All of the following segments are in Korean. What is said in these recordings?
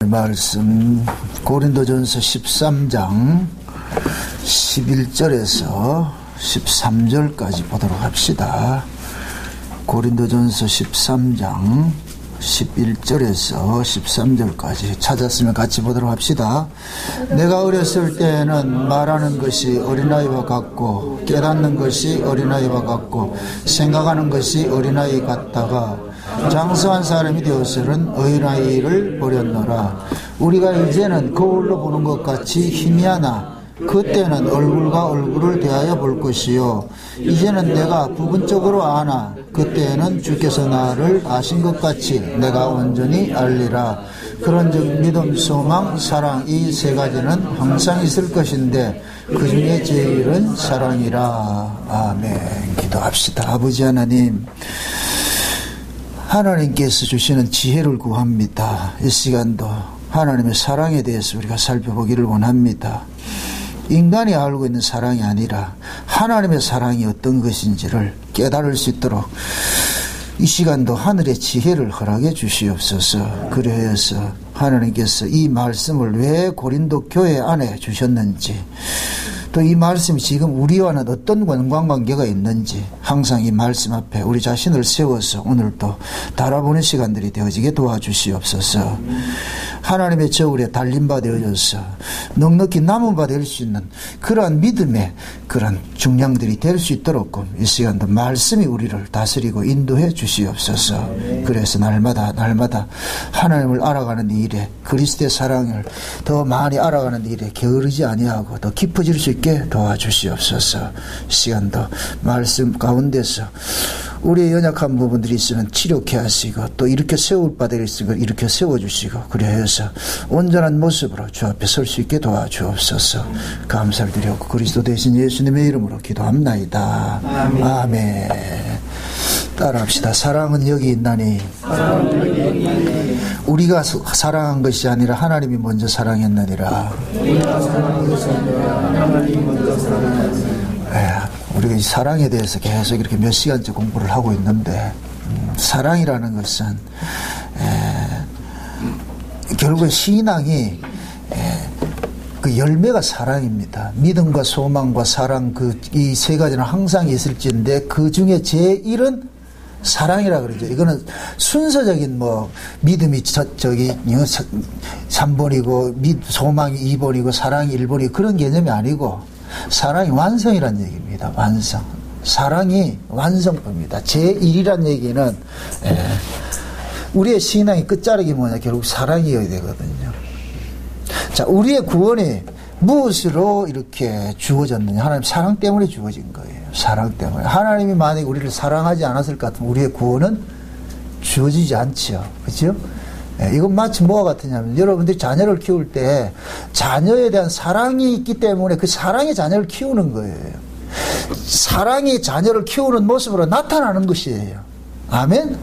말씀 고린도전서 13장 11절에서 13절까지 보도록 합시다. 고린도전서 13장 11절에서 13절까지 찾았으면 같이 보도록 합시다. 내가 어렸을 때에는 말하는 것이 어린아이와 같고 깨닫는 것이 어린아이와 같고 생각하는 것이 어린아이 같다가 장성한 사람이 되어서는 어린아이를 버렸노라. 우리가 이제는 거울로 보는 것 같이 희미하나 그때는 얼굴과 얼굴을 대하여 볼 것이요 이제는 내가 부분적으로 아나 그때에는 주께서 나를 아신 것 같이 내가 온전히 알리라. 그런즉 믿음, 소망, 사랑 이 세 가지는 항상 있을 것인데 그 중에 제일은 사랑이라. 아멘. 기도합시다. 아버지 하나님, 하나님께서 주시는 지혜를 구합니다. 이 시간도 하나님의 사랑에 대해서 우리가 살펴보기를 원합니다. 인간이 알고 있는 사랑이 아니라 하나님의 사랑이 어떤 것인지를 깨달을 수 있도록 이 시간도 하늘의 지혜를 허락해 주시옵소서. 그래서 하나님께서 이 말씀을 왜 고린도 교회 안에 주셨는지, 또 이 말씀이 지금 우리와는 어떤 관계가 있는지 항상 이 말씀 앞에 우리 자신을 세워서 오늘도 달아보는 시간들이 되어지게 도와주시옵소서. 하나님의 저울에 달린 바 되어져서 넉넉히 남은 바 될 수 있는 그러한 믿음의 그런 중량들이 될 수 있도록 이 시간도 말씀이 우리를 다스리고 인도해 주시옵소서. 그래서 날마다 하나님을 알아가는 일에, 그리스도의 사랑을 더 많이 알아가는 일에 게으르지 아니하고 더 깊어질 수 있게 도와주시옵소서. 시간도 말씀 가운데서 우리의 연약한 부분들이 있으면 치료케 하시고 또 이렇게 세울 바들이 있으면 이렇게 세워주시고 그래서 온전한 모습으로 주 앞에 설 수 있게 도와주옵소서. 감사를 드리고 그리스도 대신 예수님의 이름으로 기도합나이다. 아멘. 아멘. 따라합시다. 사랑은 여기 있나니 우리가 사랑한 것이 아니라 하나님이 먼저 사랑했느니라. 우리가 이 사랑에 대해서 계속 이렇게 몇 시간째 공부를 하고 있는데 사랑이라는 것은 결국 신앙이 그 열매가 사랑입니다. 믿음과 소망과 사랑 이 세 가지는 항상 있을지인데 그 중에 제일은 사랑이라 그러죠. 이거는 순서적인 믿음이 3번이고 소망이 2번이고 사랑이 1번이고 그런 개념이 아니고 사랑이 완성이란 얘기입니다. 완성. 사랑이 완성입니다. 제1이란 얘기는 우리의 신앙의 끝자락이 뭐냐, 결국 사랑이어야 되거든요. 자, 우리의 구원이 무엇으로 이렇게 주어졌느냐? 하나님 사랑 때문에 주어진 거예요. 사랑 때문에. 하나님이 만약에 우리를 사랑하지 않았을 것 같으면 우리의 구원은 주어지지 않죠. 그렇죠? 이건 마치 뭐와 같으냐면 여러분들이 자녀를 키울 때 자녀에 대한 사랑이 있기 때문에 그 사랑의 자녀를 키우는 거예요. 사랑이 자녀를 키우는 모습으로 나타나는 것이에요. 아멘?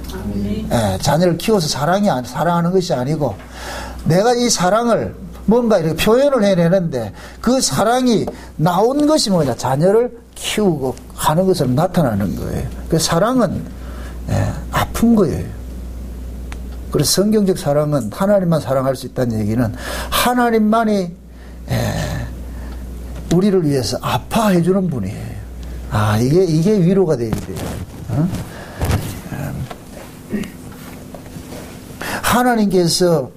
자녀를 키워서 사랑하는 것이 아니고 내가 이 사랑을 뭔가 이렇게 표현을 해내는데 그 사랑이 나온 것이 뭐냐? 자녀를 키우고 하는 것으로 나타나는 거예요. 그 사랑은 아픈 거예요. 그래서 성경적 사랑은 하나님만 사랑할 수 있다는 얘기는 하나님만이 우리를 위해서 아파해 주는 분이에요. 이게 위로가 돼야 돼요. 하나님께서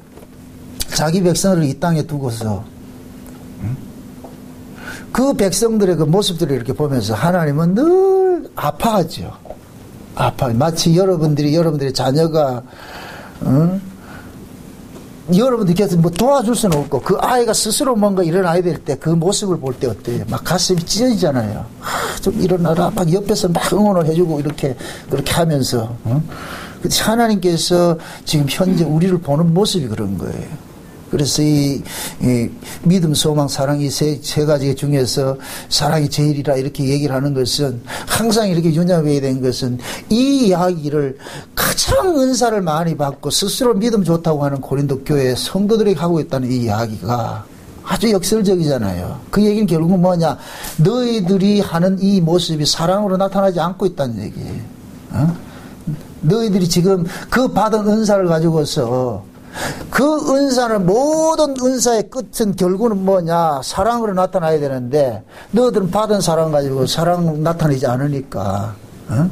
자기 백성을 이 땅에 두고서 그 백성들의 그 모습들을 이렇게 보면서 하나님은 늘 아파하죠. 마치 여러분들의 자녀가 여러분들께서 도와줄 수는 없고 그 아이가 스스로 뭔가 일어나야 될 때 그 모습을 볼 때 어때요? 막 가슴이 찢어지잖아요. 좀 일어나라. 막 옆에서 막 응원을 해주고 그렇게 하면서 하나님께서 지금 현재 우리를 보는 모습이 그런 거예요. 그래서 이 믿음, 소망, 사랑 이 세 가지 중에서 사랑이 제일이라 이렇게 얘기를 하는 것은 항상 이렇게 윤잡해야 되는 것은 이 이야기를 가장 은사를 많이 받고 스스로 믿음 좋다고 하는 고린도 교회 성도들에게 하고 있다는 이 이야기가 아주 역설적이잖아요. 그 얘기는 결국은 뭐냐? 너희들이 하는 이 모습이 사랑으로 나타나지 않고 있다는 얘기예요. 너희들이 지금 그 받은 은사를 가지고서 그 은사는, 모든 은사의 끝은 결국은 뭐냐? 사랑으로 나타나야 되는데, 너희들은 받은 사랑 가지고 사랑 나타내지 않으니까, 어?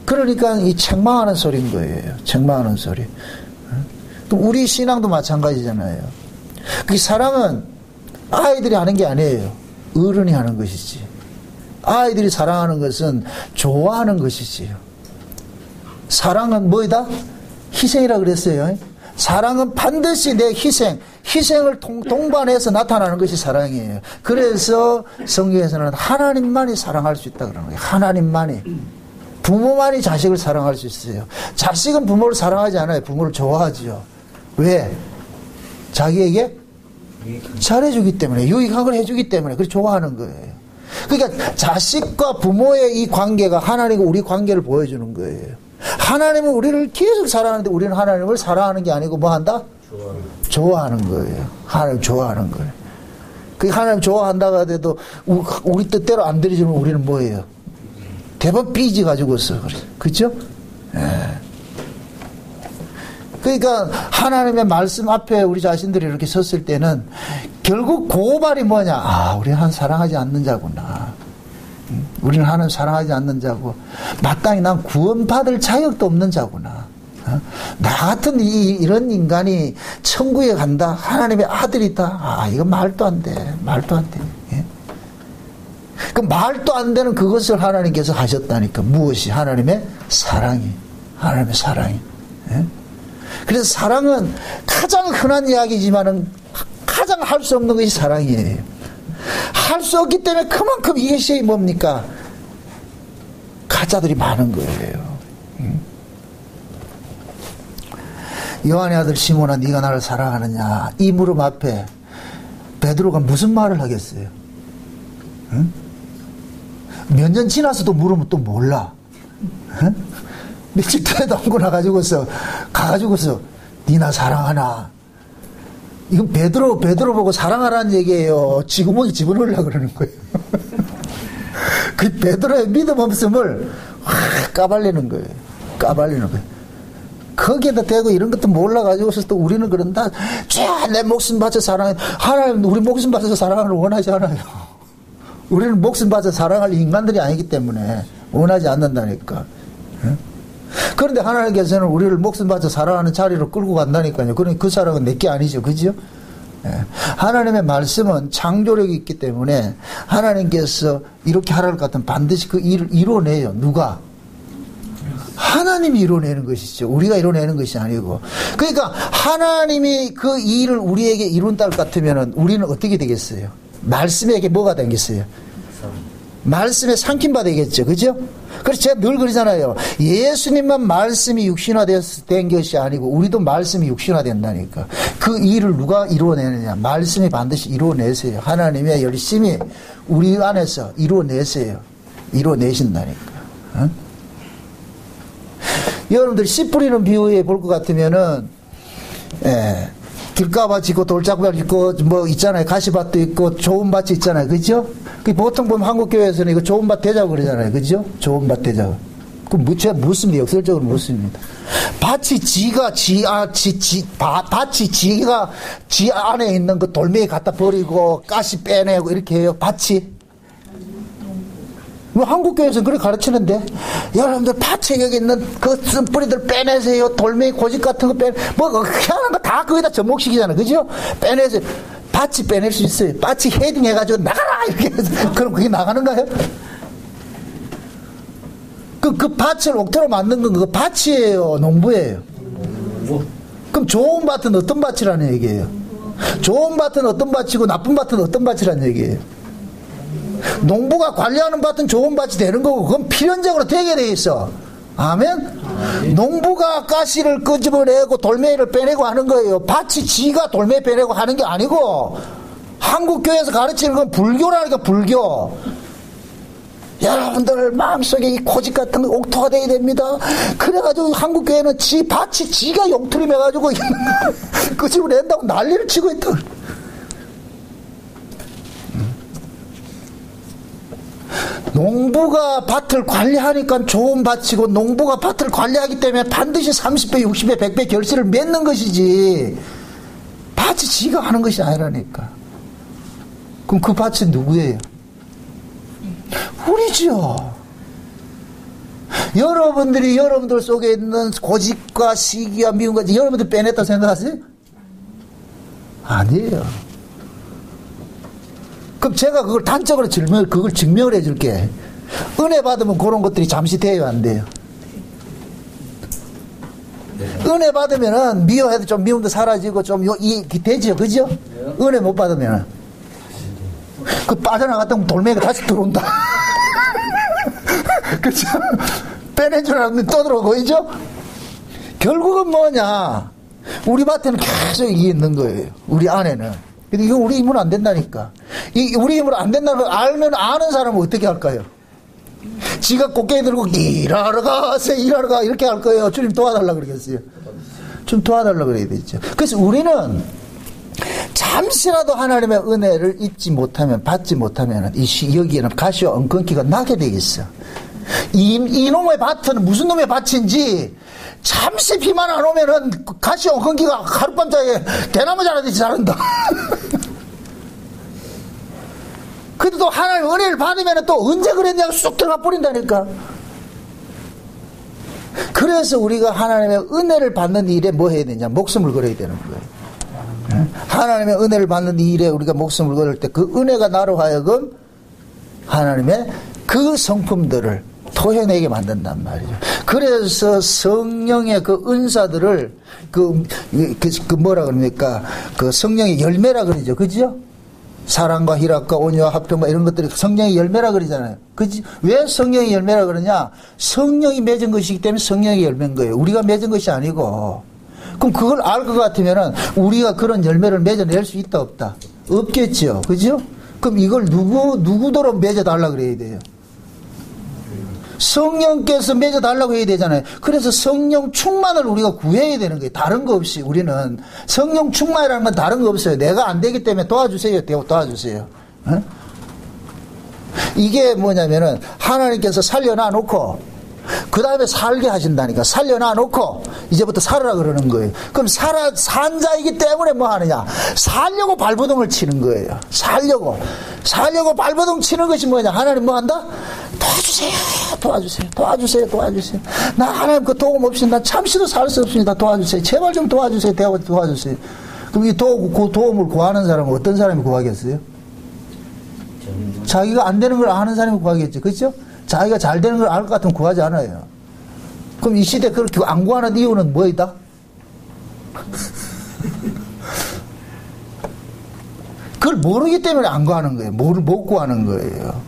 그러니까 이 책망하는 소리인 거예요. 책망하는 소리. 또 우리 신앙도 마찬가지잖아요. 그 사랑은 아이들이 하는 게 아니에요. 어른이 하는 것이지. 아이들이 사랑하는 것은 좋아하는 것이지요. 사랑은 뭐이다? 희생이라 그랬어요. 사랑은 반드시 내 희생을 동반해서 나타나는 것이 사랑이에요. 그래서 성경에서는 하나님만이 사랑할 수 있다 그러는 거예요. 하나님만이. 부모만이 자식을 사랑할 수 있어요. 자식은 부모를 사랑하지 않아요. 부모를 좋아하지요. 왜? 자기에게 잘해주기 때문에, 유익한 걸 해주기 때문에, 그래서 좋아하는 거예요. 그러니까 자식과 부모의 이 관계가 하나님과 우리 관계를 보여주는 거예요. 하나님은 우리를 계속 사랑하는데 우리는 하나님을 사랑하는 게 아니고 뭐 한다? 좋아하는 거예요. 하나님 좋아하는 거예요. 그 하나님 좋아한다고 하더라도 우리 뜻대로 안 들어주면 우리는 뭐예요? 대번 삐지 가지고서. 그렇죠? 예. 그러니까 하나님의 말씀 앞에 우리 자신들이 이렇게 섰을 때는 결국 고발이 뭐냐? 아, 우리는 하나님 사랑하지 않는 자구나. 우리는 하나님 사랑하지 않는 자고, 마땅히 난 구원받을 자격도 없는 자구나. 나 같은 이런 인간이 천국에 간다? 하나님의 아들이다? 아, 이건 말도 안 돼. 말도 안 돼. 예? 그 말도 안 되는 그것을 하나님께서 하셨다니까. 무엇이? 하나님의 사랑이. 하나님의 사랑이. 예? 그래서 사랑은 가장 흔한 이야기지만은 가장 할 수 없는 것이 사랑이에요. 할 수 없기 때문에 그만큼 이것이 뭡니까? 가짜들이 많은 거예요. 요한의 아들 시몬아, 네가 나를 사랑하느냐? 이 물음 앞에 베드로가 무슨 말을 하겠어요? 응? 몇 년 지나서도 물으면 또 몰라. 응? 며칠 전에도 안 가가지고서 니 나 사랑하나? 이건 베드로 보고 사랑하라는 얘기예요. 지구멍에 집어넣으려고 그러는 거예요. 그 베드로의 믿음 없음을 확 까발리는 거예요. 까발리는 거예요. 거기에다 대고 이런 것도 몰라가지고서 또 우리는 그런다. 내 목숨 바쳐 사랑해. 하나님 우리 목숨 바쳐서 사랑을 원하지 않아요. 우리는 목숨 바쳐 사랑할 인간들이 아니기 때문에 원하지 않는다니까. 그런데 하나님께서는 우리를 목숨 바쳐 사랑하는 자리로 끌고 간다니까요. 그러니 그 사랑은 내게 아니죠. 그죠? 하나님의 말씀은 창조력이 있기 때문에 하나님께서 이렇게 하라는 것 같으면 반드시 그 일을 이뤄내요. 누가? 하나님이 이뤄내는 것이죠. 우리가 이뤄내는 것이 아니고. 그러니까 하나님이 그 일을 우리에게 이룬다 것 같으면 우리는 어떻게 되겠어요? 말씀에게 뭐가 되겠어요? 말씀에 삼킴바 되겠죠. 그죠? 그래서 제가 늘 그러잖아요. 예수님만 말씀이 육신화된 것이 아니고 우리도 말씀이 육신화된다니까. 그 일을 누가 이루어내느냐? 말씀이 반드시 이루어내세요. 하나님이 열심히 우리 안에서 이루어내세요. 이루어내신다니까. 어? 여러분들 씨 뿌리는 비유에 볼 것 같으면은, 길가밭 있고 돌짝밭 있고 뭐 있잖아요. 가시밭도 있고 좋은 밭이 있잖아요. 그죠? 보통 보면 한국교회에서는 이거 좋은 밭 되자고 그러잖아요. 그죠? 좋은 밭 되자고. 그 묻습니다. 역설적으로 묻습니다. 밭이 지 안에 있는 그 돌멩이 갖다 버리고 가시 빼내고 이렇게 해요. 밭이. 뭐 한국교회에서는 그렇게 가르치는데, 여러분들 밭에 여기 있는 그 쓴뿌리들 빼내세요. 돌멩이 고집 같은 거 뭐 희한한 거 다 거기다 접목시키잖아요. 그죠? 빼내세요. 밭이 빼낼 수 있어요. 밭이 헤딩 해가지고 나가라! 이렇게 해서. 그럼 그게 나가는가요? 그 밭을 옥토로 만든 건 그 밭이에요. 농부예요. 그럼 좋은 밭은 어떤 밭이라는 얘기예요? 좋은 밭은 어떤 밭이고 나쁜 밭은 어떤 밭이라는 얘기예요? 농부가 관리하는 밭은 좋은 밭이 되는 거고 그건 필연적으로 되게 돼 있어. 아멘? 농부가 가시를 끄집어내고 돌멩이를 빼내고 하는 거예요. 밭이 지가 돌멩이 빼내고 하는 게 아니고 한국교회에서 가르치는 건 불교라니까. 불교. 여러분들 마음속에 이 고집 같은 거 옥토가 돼야 됩니다. 그래가지고 한국교회는 밭이 지가 용투림해가지고 끄집어낸다고 난리를 치고 있다. 농부가 밭을 관리하니까 좋은 밭이고, 농부가 밭을 관리하기 때문에 반드시 30배, 60배, 100배 결실을 맺는 것이지, 밭이 지가 하는 것이 아니라니까. 그럼 그 밭이 누구예요? 우리죠. 여러분들이 여러분들 속에 있는 고집과 시기와 미움과 여러분들 빼냈다고 생각하세요? 아니에요. 그럼 제가 그걸 단적으로 그걸 증명을 해줄게. 은혜 받으면 그런 것들이 잠시 돼요, 안 돼요? 은혜 받으면은 미워해도 좀 미움도 사라지고 좀 되죠, 그죠? 은혜 못 받으면은 그 빠져나갔다 보면 돌멩이가 다시 들어온다. 그죠? 빼낸 줄 알았는데 또 들어오고, 그죠? 결국은 뭐냐? 우리 밭에는 계속 이게 있는 거예요. 우리 안에는. 근데 이거 우리 힘으로 안 된다니까. 우리 힘으로 안 된다는 걸 알면 아는 사람은 어떻게 할까요? 지가 꽃게 들고 일하러 가세요, 일하러 가 이렇게 할 거예요. 주님 도와달라 그러겠어요. 좀 도와달라 그래야 되죠. 그래서 우리는 잠시라도 하나님의 은혜를 잊지 못하면, 받지 못하면 여기에는 가시와 엉겅퀴가 나게 되겠어. 이놈의 밭은 무슨 놈의 밭인지 잠시 비만 안 오면은 가시와 엉겅퀴가 하룻밤자에 대나무 자라듯이 자란다. 근데 또 하나님 은혜를 받으면 또 언제 그랬냐고 쑥 들어가 버린다니까. 그래서 우리가 하나님의 은혜를 받는 일에 뭐 해야 되냐? 목숨을 걸어야 되는 거예요. 하나님의 은혜를 받는 일에 우리가 목숨을 걸을 때 그 은혜가 나로 하여금 하나님의 그 성품들을 토해내게 만든단 말이죠. 그래서 성령의 그 은사들을 뭐라 그럽니까? 그 성령의 열매라 그러죠. 그죠? 사랑과 희락과 온유와 화평과 이런 것들이 성령의 열매라 그러잖아요. 그지? 왜 성령의 열매라 그러냐? 성령이 맺은 것이기 때문에 성령의 열매인 거예요. 우리가 맺은 것이 아니고. 그럼 그걸 알 것 같으면은 우리가 그런 열매를 맺어낼 수 있다, 없다? 없겠죠. 그죠? 그럼 이걸 누구도록 맺어달라 그래야 돼요? 성령께서 맺어달라고 해야 되잖아요. 그래서 성령 충만을 우리가 구해야 되는 거예요. 다른 거 없이 우리는 성령 충만이라는 건 다른 거 없어요. 내가 안 되기 때문에 도와주세요. 도와주세요. 어? 이게 뭐냐면은 하나님께서 살려놔 놓고 그 다음에 살게 하신다니까. 살려놔 놓고 이제부터 살아라 그러는 거예요. 그럼 산 자이기 때문에 뭐 하느냐? 살려고 발버둥을 치는 거예요. 살려고 발버둥 치는 것이 뭐냐? 하나님 뭐 한다? 도와주세요. 나 하나님 그 도움 없이 나 잠시도 살 수 없습니다. 도와주세요. 제발 좀 도와주세요. 도와주세요. 그럼 이 도움을 구하는 사람은 어떤 사람이 구하겠어요? 자기가 안 되는 걸 아는 사람이 구하겠죠. 그렇죠? 자기가 잘 되는 걸 알 것 같으면 구하지 않아요. 그럼 이 시대에 그렇게 안 구하는 이유는 뭐이다? 그걸 모르기 때문에 안 구하는 거예요. 못 구하는 거예요.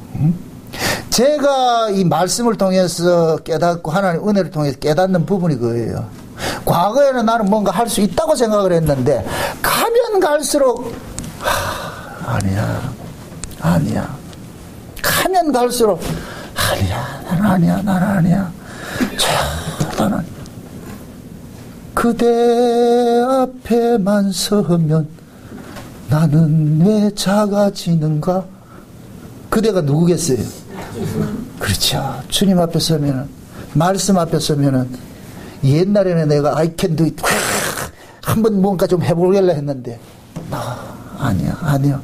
제가 이 말씀을 통해서 깨닫고 하나님의 은혜를 통해서 깨닫는 부분이 그거예요. 과거에는 나는 뭔가 할 수 있다고 생각을 했는데 가면 갈수록 아니야. 가면 갈수록 나는 아니야. 나는 그대 앞에만 서면 나는 왜 작아지는가? 그대가 누구겠어요? 그렇죠. 주님 앞에 서면은, 말씀 앞에 서면은, 옛날에는 내가 I can do it. 한번 뭔가 좀 해보려고 했는데, 아니요.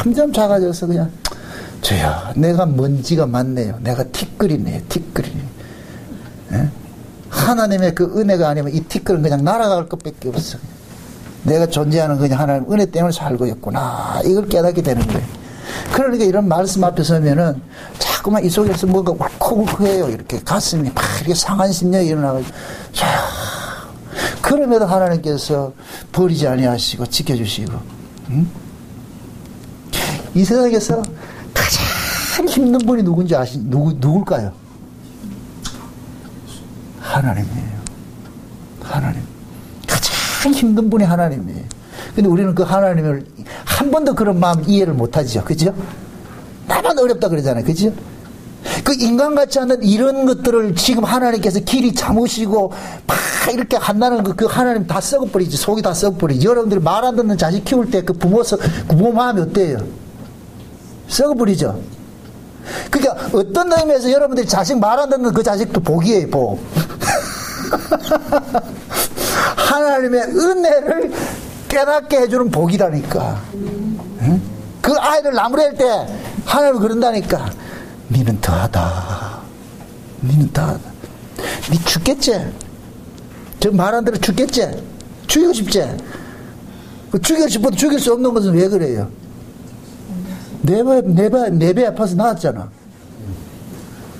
점점 작아져서 그냥, 저야, 내가 먼지가 많네요. 내가 티끌이네요. 예? 하나님의 그 은혜가 아니면 이 티끌은 그냥 날아갈 것밖에 없어. 내가 존재하는 그냥 하나님 은혜 때문에 살고 있구나. 이걸 깨닫게 되는 거예요. 그러니까 이런 말씀 앞에 서면은 자꾸만 이 속에서 뭔가 울컥울컥해요. 이렇게 가슴이 막 이렇게 상한 심령이 일어나가지고. 그럼에도 하나님께서 버리지 아니하시고 지켜주시고. 이 세상에서 가장 힘든 분이 누군지 누굴까요? 하나님이에요. 하나님. 가장 힘든 분이 하나님이에요. 근데 우리는 그 하나님을 한 번도 그런 마음 이해를 못하죠. 그죠? 나만 어렵다 그러잖아요. 그죠? 그 인간 같지 않은 이런 것들을 지금 하나님께서 길이 참으시고 막 이렇게 한다는 그 하나님 다 썩어버리지. 속이 다 썩어버리지. 여러분들이 말 안 듣는 자식 키울 때 그 부모 마음이 어때요? 썩어버리죠. 그러니까 어떤 의미에서 여러분들이 자식 말 안 듣는 그 자식도 복이에요, 복. 하나님의 은혜를 깨닫게 해주는 복이라니까. 응? 그 아이를 나무랄 때 하나님이 그런다니까. 니는 더하다. 니는 더하다. 니 죽겠지? 저 말 안 들어 죽겠지? 죽이고 싶지? 죽이고 싶어도 죽일 수 없는 것은 왜 그래요? 내 배 아파서 나왔잖아.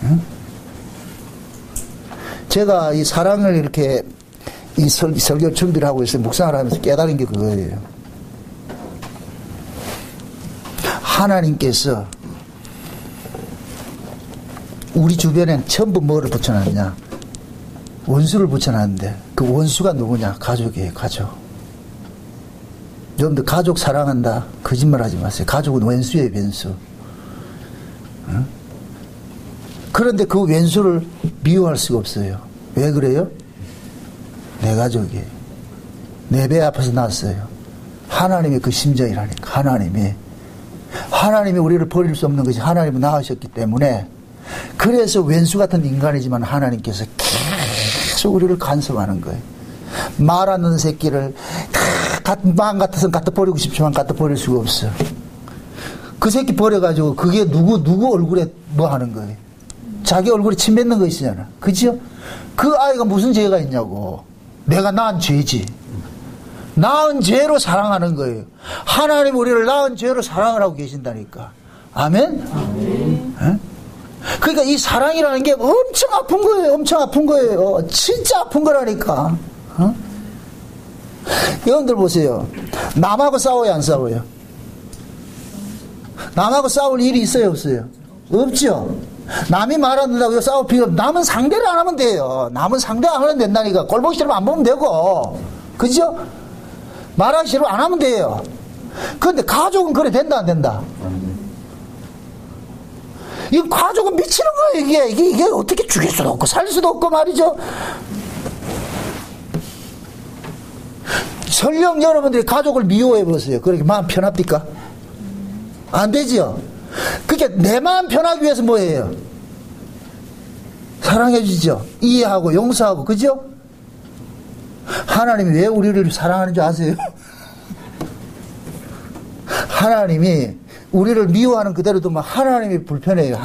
응? 제가 이 사랑을 이렇게 이 설교 준비를 하고 있어요. 묵상을 하면서 깨달은 게 그거예요. 하나님께서 우리 주변엔 전부 뭐를 붙여놨냐? 원수를 붙여놨는데 그 원수가 누구냐? 가족이에요, 가족. 여러분들 가족 사랑한다. 거짓말 하지 마세요. 가족은 왼수예요, 왼수. 응? 그런데 그 왼수를 미워할 수가 없어요. 왜 그래요? 내 가족이에요. 내 배 아파서 낳았어요. 하나님의 그 심정이라니까. 하나님이 우리를 버릴 수 없는 것이 하나님을 낳으셨기 때문에 그래서 왼수 같은 인간이지만 하나님께서 계속 우리를 간섭하는 거예요. 말 안 듣는 새끼를 마음 같아서는 갖다 버리고 싶지만 갖다 버릴 수가 없어. 그 새끼 버려가지고 그게 누구 얼굴에 뭐 하는 거예요. 자기 얼굴에 침 뱉는 거 있잖아. 그죠? 그 아이가 무슨 죄가 있냐고. 내가 낳은 죄지. 낳은 죄로 사랑하는 거예요. 하나님 우리를 낳은 죄로 사랑을 하고 계신다니까. 아멘? 아멘. 그러니까 이 사랑이라는 게 엄청 아픈 거예요. 엄청 아픈 거예요. 진짜 아픈 거라니까. 어? 여러분들 보세요. 남하고 싸워요, 안 싸워요? 남하고 싸울 일이 있어요, 없어요? 없죠? 남이 말 안 듣는다고 싸울 필요 없어. 남은 상대를 안 하면 돼요. 남은 상대 안 하면 된다니까. 꼴 보기 싫으면 안 보면 되고. 그죠? 말하기 싫으면 안 하면 돼요. 그런데 가족은 그래 된다, 안 된다? 이 가족은 미치는 거예요, 이게 어떻게 죽일 수도 없고, 살 수도 없고 말이죠. 설령 여러분들이 가족을 미워해 보세요. 그렇게 마음 편합니까? 안 되지요? 그러니까 내 마음 편하기 위해서 뭐예요? 사랑해 주죠. 이해하고 용서하고, 그죠? 하나님이 왜 우리를 사랑하는 줄 아세요? 하나님이 우리를 미워하는 그대로 두면 하나님이 불편해요.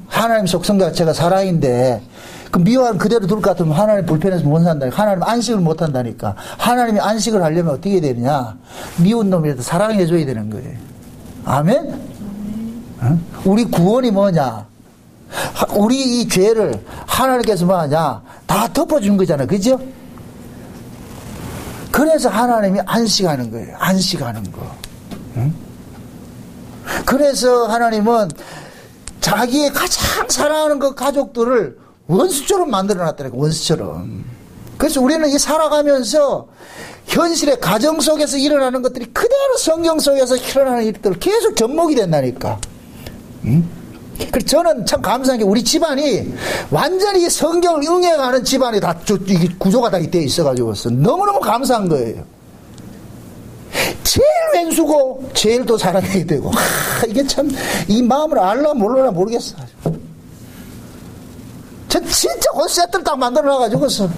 하나님 속성 자체가 사랑인데 그 미워하는 그대로 둘 것 같으면 하나님 불편해서 못 산다니까. 하나님 안식을 못 한다니까. 하나님이 안식을 하려면 어떻게 되느냐? 미운 놈이라도 사랑해 줘야 되는 거예요. 아멘? 응? 우리 구원이 뭐냐? 우리 이 죄를 하나님께서 뭐하냐? 다 덮어준 거잖아요. 그죠? 그래서 하나님이 안식하는 거예요. 안식하는 거. 응? 그래서 하나님은 자기의 가장 사랑하는 그 가족들을 원수처럼 만들어놨다니까. 원수처럼. 그래서 우리는 이 살아가면서 현실의 가정 속에서 일어나는 것들이 그대로 성경 속에서 일어나는 일들 계속 접목이 된다니까. 응? 그래서 저는 참 감사한 게 우리 집안이 완전히 성경을 응해가는 집안이 다 구조가 다 되어 있어가지고 너무너무 감사한 거예요. 제일 왼수고 제일 또 사랑해야 되고. 이게 참 이 마음을 알라 모르나 모르겠어. 전 진짜 콘셉트를 딱 만들어놔가지고서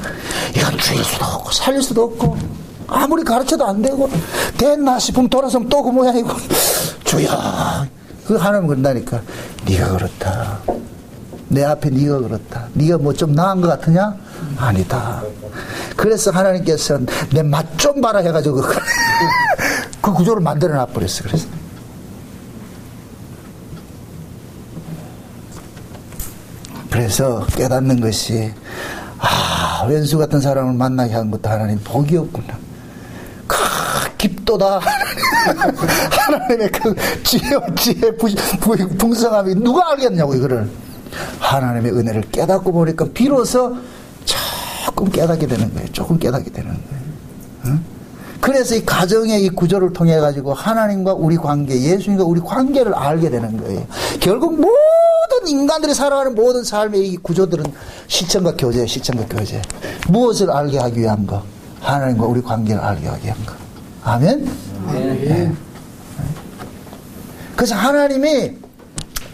이건 죽일 수도 없고 살릴 수도 없고 아무리 가르쳐도 안 되고 됐나 싶으면 돌아서면 또 그 모양이고. 주여, 그 하나님 그런다니까. 네가 그렇다. 내 앞에 네가 그렇다. 네가 뭐 좀 나은 것 같으냐? 아니다. 그래서 하나님께서 내 맛 좀 봐라 해가지고 그 구조를 만들어놔 버렸어. 그래서 깨닫는 것이 왼수 같은 사람을 만나게 한 것도 하나님 복이었구나. 깊도다. 하나님의 그 지혜 풍성함이 누가 알겠냐고. 이거를 하나님의 은혜를 깨닫고 보니까 비로소 조금 깨닫게 되는 거예요. 조금 깨닫게 되는 거예요. 응? 그래서 이 가정의 이 구조를 통해 가지고 하나님과 우리 관계, 예수님과 우리 관계를 알게 되는 거예요. 결국 모든 인간들이 살아가는 모든 삶의 이 구조들은 실천과 교제예요. 실천과 교제. 무엇을 알게 하기 위한 거? 하나님과 우리 관계를 알게 하기 위한 거. 아멘? 네. 그래서 하나님이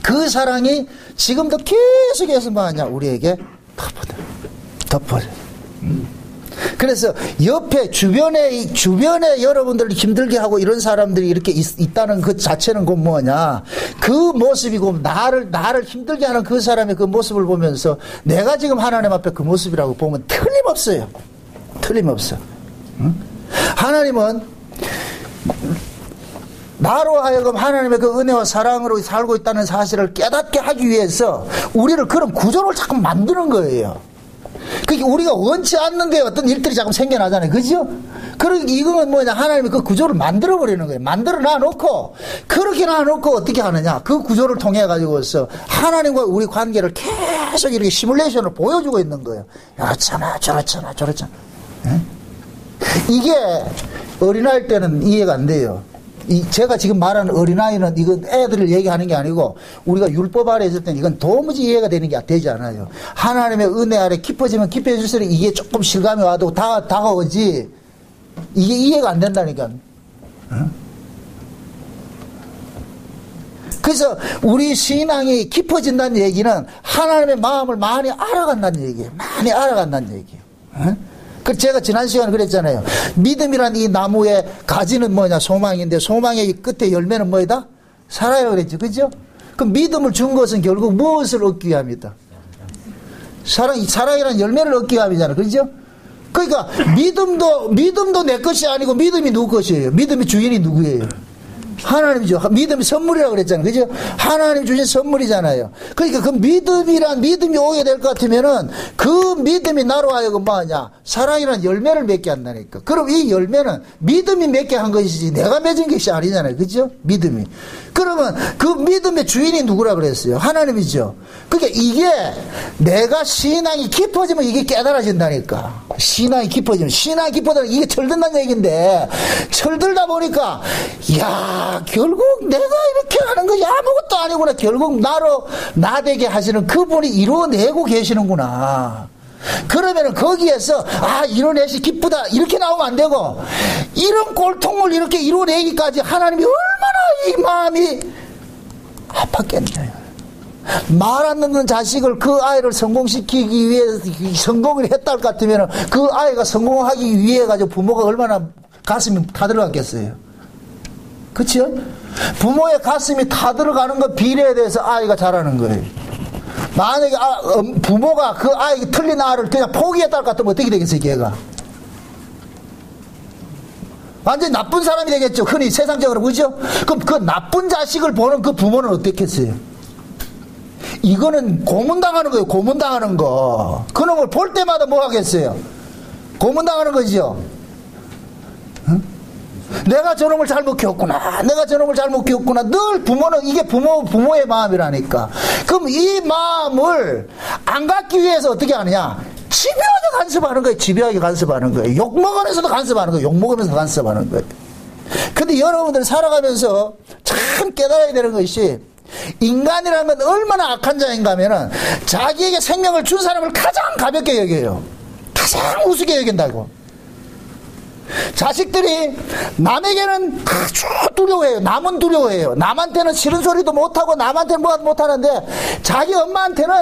그 사랑이 지금도 계속해서 뭐하냐 우리에게 덮어져. 그래서 옆에 주변에 여러분들을 힘들게 하고 이런 사람들이 이렇게 있다는 그 자체는 그 뭐냐 그 모습이고 나를 힘들게 하는 그 사람의 그 모습을 보면서 내가 지금 하나님 앞에 그 모습이라고 보면 틀림없어요. 틀림없어. 하나님은 나로 하여금 하나님의 그 은혜와 사랑으로 살고 있다는 사실을 깨닫게 하기 위해서 우리를 그런 구조를 자꾸 만드는 거예요. 그게 우리가 원치 않는데 어떤 일들이 자꾸 생겨나잖아요. 그죠? 그러니까 이건 뭐냐. 하나님이 그 구조를 만들어버리는 거예요. 만들어 놔놓고, 그렇게 놔놓고 어떻게 하느냐. 그 구조를 통해가지고서 하나님과 우리 관계를 계속 이렇게 시뮬레이션을 보여주고 있는 거예요. 이렇잖아, 저렇잖아. 네? 이게 어린아이 때는 이해가 안 돼요. 제가 지금 말하는 어린아이는 이건 애들을 얘기하는 게 아니고 우리가 율법 아래 있을 때는 이건 도무지 이해가 되지 않아요. 하나님의 은혜 아래 깊어지면 깊어질수록 이게 조금 실감이 와도 다가오지 이게 이해가 안 된다니까. 그래서 우리 신앙이 깊어진다는 얘기는 하나님의 마음을 많이 알아간다는 얘기예요. 많이 알아간다는 얘기예요. 그 제가 지난 시간에 그랬잖아요. 믿음이란 이 나무의 가지는 뭐냐 소망인데 소망의 끝에 열매는 뭐이다? 살아요 그랬죠. 그죠? 그 믿음을 준 것은 결국 무엇을 얻기 위함이다? 사랑이란 열매를 얻기 위함이잖아. 그죠? 그러니까 믿음도 내 것이 아니고 믿음이 누구 것이에요? 믿음의 주인이 누구예요? 하나님이죠. 믿음이 선물이라고 그랬잖아요. 그죠? 하나님 주신 선물이잖아요. 그러니까 그 믿음이 오게 될 것 같으면은 그 믿음이 나로 하여금 뭐하냐? 사랑이라는 열매를 맺게 한다니까. 그럼 이 열매는 믿음이 맺게 한 것이지 내가 맺은 것이 아니잖아요. 그죠? 믿음이. 그러면 그 믿음의 주인이 누구라 그랬어요? 하나님이죠. 그러니까 이게 내가 신앙이 깊어지면 이게 깨달아진다니까. 신앙이 깊어지면 이게 철든다는 얘기인데 철들다 보니까 야 결국 내가 이렇게 하는 것이 아무것도 아니구나. 결국 나되게 하시는 그분이 이루어내고 계시는구나. 그러면은 거기에서 이뤄내시 기쁘다 이렇게 나오면 안 되고 이런 꼴통을 이렇게 이뤄내기까지 하나님이 얼마나 이 마음이 아팠겠네요. 말 안 듣는 자식을 그 아이를 성공시키기 위해 성공을 했다 할 것 같으면 그 아이가 성공하기 위해 가지고 부모가 얼마나 가슴이 타들어갔겠어요. 그치요? 부모의 가슴이 타들어가는 것 비례에 대해서 아이가 자라는 거예요. 만약에 부모가 그 아이 틀린 아이를 그냥 포기했다 할 것 같으면 어떻게 되겠어요, 걔가? 완전히 나쁜 사람이 되겠죠. 흔히 세상적으로. 그죠? 그럼 그 나쁜 자식을 보는 그 부모는 어떻겠어요? 이거는 고문당하는 거예요. 고문당하는 거. 그놈을 볼 때마다 뭐 하겠어요? 고문당하는 거죠. 응? 내가 저놈을 잘못 키웠구나. 늘 부모는 이게 부모의 마음이라니까. 그럼 이 마음을 안 갖기 위해서 어떻게 하느냐? 집요하게 간섭하는 거예요. 욕먹으면서도 간섭하는 거예요. 근데 여러분들 살아가면서 참 깨달아야 되는 것이 인간이라는 건 얼마나 악한 자인가 하면은 자기에게 생명을 준 사람을 가장 가볍게 여겨요. 가장 우습게 여긴다고. 자식들이 남에게는 아주 두려워해요. 남은 두려워해요. 남한테는 싫은 소리도 못하고 남한테는 뭐 못하는데 자기 엄마한테는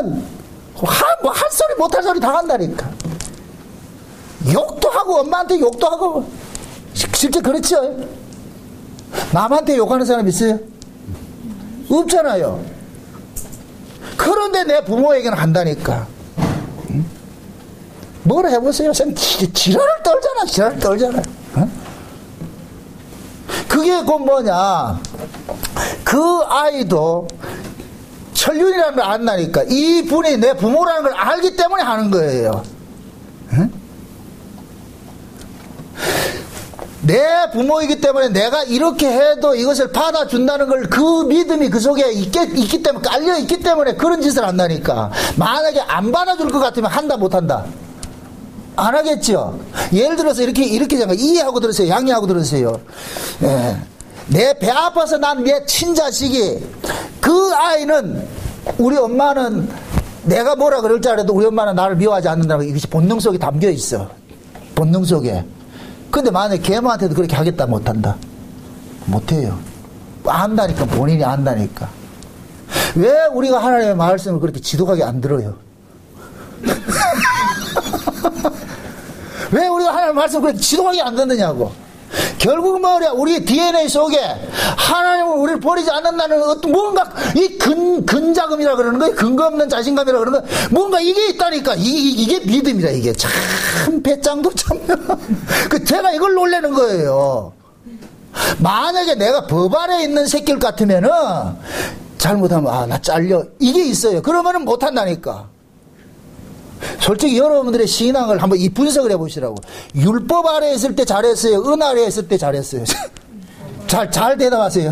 한 소리 못할 소리 다 한다니까. 욕도 하고 엄마한테 욕도 하고. 실제 그렇죠? 남한테 욕하는 사람 있어요? 없잖아요. 그런데 내 부모에게는 한다니까. 뭐라 해보세요. 지랄을 떨잖아. 어? 그게 곧 뭐냐. 그 아이도 천륜이라는 걸 안다니까. 이 분이 내 부모라는 걸 알기 때문에 하는 거예요. 응? 내 부모이기 때문에 내가 이렇게 해도 이것을 받아준다는 걸 그 믿음이 그 속에 있기 때문에 깔려있기 때문에 그런 짓을 한다니까. 만약에 안 받아줄 것 같으면 한다 못한다? 안 하겠죠. 예를 들어서 이렇게 잠깐 이해하고 들으세요. 양해하고 들으세요. 예. 내 배 아파서 난 내 친자식이 그 아이는 우리 엄마는 내가 뭐라 그럴 줄 알아도 우리 엄마는 나를 미워하지 않는다고 이것이 본능 속에 담겨 있어. 본능 속에. 근데 만약에 계모한테도 그렇게 하겠다 못한다? 못해요. 안다니까. 본인이 안다니까. 왜 우리가 하나님의 말씀을 그렇게 지독하게 안 들어요? 왜 우리가 하나님의 말씀을 그렇게 지독하게 안 듣느냐고. 결국은 뭐냐, 우리 DNA 속에 하나님은 우리를 버리지 않는다는 어떤 뭔가 이 근자감이라 그러는 거예요. 근거 없는 자신감이라 그러는 거예요. 뭔가 이게 있다니까. 이게 믿음이다. 이게 참 배짱도 참. 제가 이걸 놀라는 거예요. 만약에 내가 법 아래 있는 새끼를 같으면은 잘못하면 나 잘려 이게 있어요. 그러면은 못한다니까. 솔직히 여러분들의 신앙을 한번 이 분석을 해보시라고. 율법 아래 있을 때 잘했어요? 은 아래 있을 때 잘했어요? 잘 대답하세요.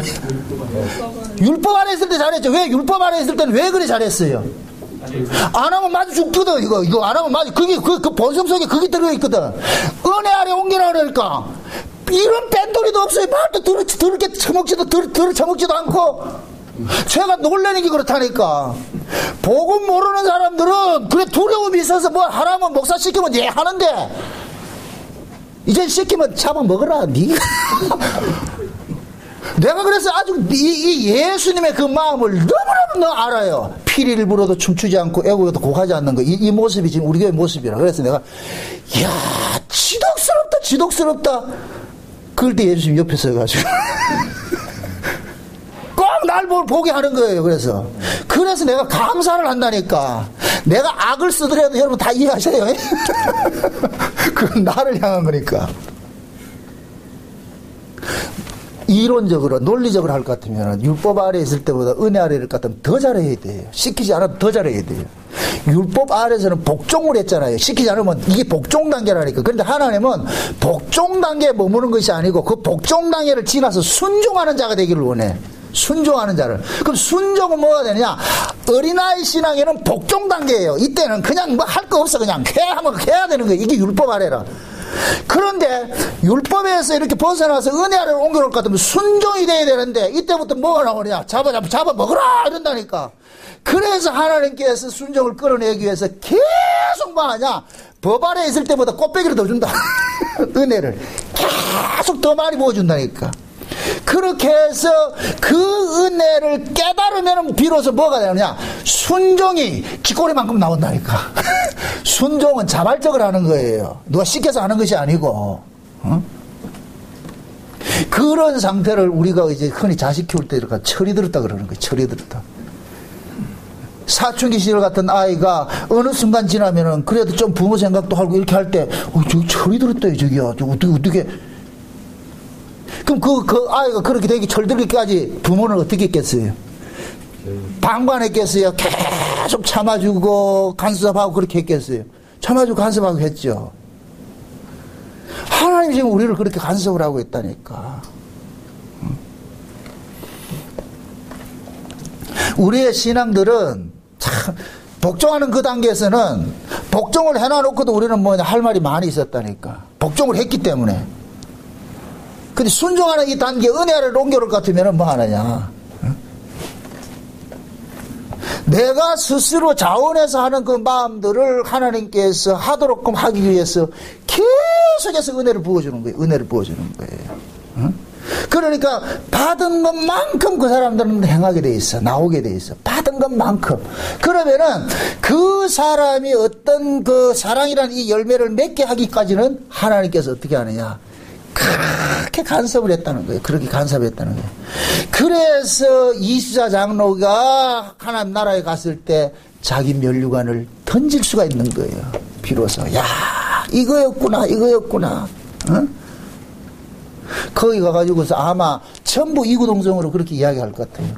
율법 아래 있을 때 잘했죠. 왜 율법 아래 있을 때는 왜 그래 잘했어요? 안 하면 맞아 죽거든. 이거 안 하면 맞아. 그 본성 속에 그게 들어있거든. 은혜 아래 옮기라 그러니까 이런 뺀돌이도 없어요. 말도 더럽게 처먹지도 않고. 제가 놀라는 게 그렇다니까. 복음 모르는 사람들은 그래 두려움이 있어서 뭐 하라면 목사 시키면 예 하는데 이제 시키면 잡아먹으라 니가. 내가 그래서 아주 이 예수님의 그 마음을 너무너무 알아요. 피리를 불어도 춤추지 않고 애고도 곡하지 않는 거. 이 모습이 지금 우리 교회 모습이라. 그래서 내가 이야 지독스럽다. 그럴 때 예수님 옆에 서가지고 꼭 날 보게 하는 거예요. 그래서 내가 감사를 한다니까. 내가 악을 쓰더라도 여러분 다 이해하셔요. 그건 나를 향한 거니까. 이론적으로 논리적으로 할 것 같으면 율법 아래 있을 때보다 은혜 아래 있을 것 같으면 더 잘해야 돼요. 시키지 않아도 더 잘해야 돼요. 율법 아래에서는 복종을 했잖아요. 시키지 않으면 이게 복종 단계라니까. 그런데 하나님은 복종 단계에 머무는 것이 아니고 그 복종 단계를 지나서 순종하는 자가 되기를 원해. 순종하는 자를. 그럼 순종은 뭐가 되느냐? 어린아이 신앙에는 복종 단계예요. 이때는 그냥 뭐 할 거 없어. 그냥 해야 되는 거예요. 이게 율법 아래라. 그런데 율법에서 이렇게 벗어나서 은혜 아래로 옮겨올 것 같으면 순종이 돼야 되는데 이때부터 뭐가 나오냐? 잡아 먹으라 이런다니까. 그래서 하나님께서 순종을 끌어내기 위해서 계속 뭐 하냐? 법 아래 있을 때보다 꽃배기를 더 준다. 은혜를 계속 더 많이 부어준다니까. 그렇게 해서 그 은혜를 깨달으면 비로소 뭐가 되느냐? 순종이 쥐꼬리만큼 나온다니까. 순종은 자발적으로 하는 거예요. 누가 시켜서 하는 것이 아니고. 그런 상태를 우리가 이제 흔히 자식 키울 때 이렇게 철이 들었다 그러는 거예요. 철이 들었다. 사춘기 시절 같은 아이가 어느 순간 지나면은 그래도 좀 부모 생각도 하고 이렇게 할 때, 저기 철이 들었다, 저기야. 어떻게. 그럼 그 아이가 그렇게 되기 철들기까지 부모는 어떻게 했겠어요? 방관했겠어요? 계속 참아주고 간섭하고 그렇게 했겠어요? 참아주고 간섭하고 했죠. 하나님 지금 우리를 그렇게 간섭을 하고 있다니까. 우리의 신앙들은 참 복종하는 그 단계에서는 복종을 해놔놓고도 우리는 뭐냐 할 말이 많이 있었다니까. 복종을 했기 때문에. 근데 순종하는 이 단계 은혜를 옮겨올 것 같으면 뭐 하느냐? 내가 스스로 자원해서 하는 그 마음들을 하나님께서 하도록끔 하기 위해서 계속해서 은혜를 부어주는 거예요. 은혜를 부어주는 거예요. 그러니까 받은 것만큼 그 사람들은 행하게 돼 있어. 나오게 돼 있어. 받은 것만큼. 그러면은 그 사람이 어떤 그 사랑이라는 이 열매를 맺게 하기까지는 하나님께서 어떻게 하느냐? 그렇게 간섭을 했다는 거예요. 그렇게 간섭했다는 거예요. 그래서 이수자 장로가 하나님 나라에 갔을 때 자기 면류관을 던질 수가 있는 거예요. 비로소 야 이거였구나. 어? 거기 가가지고서 아마 전부 이구동성으로 그렇게 이야기할 것 같아요.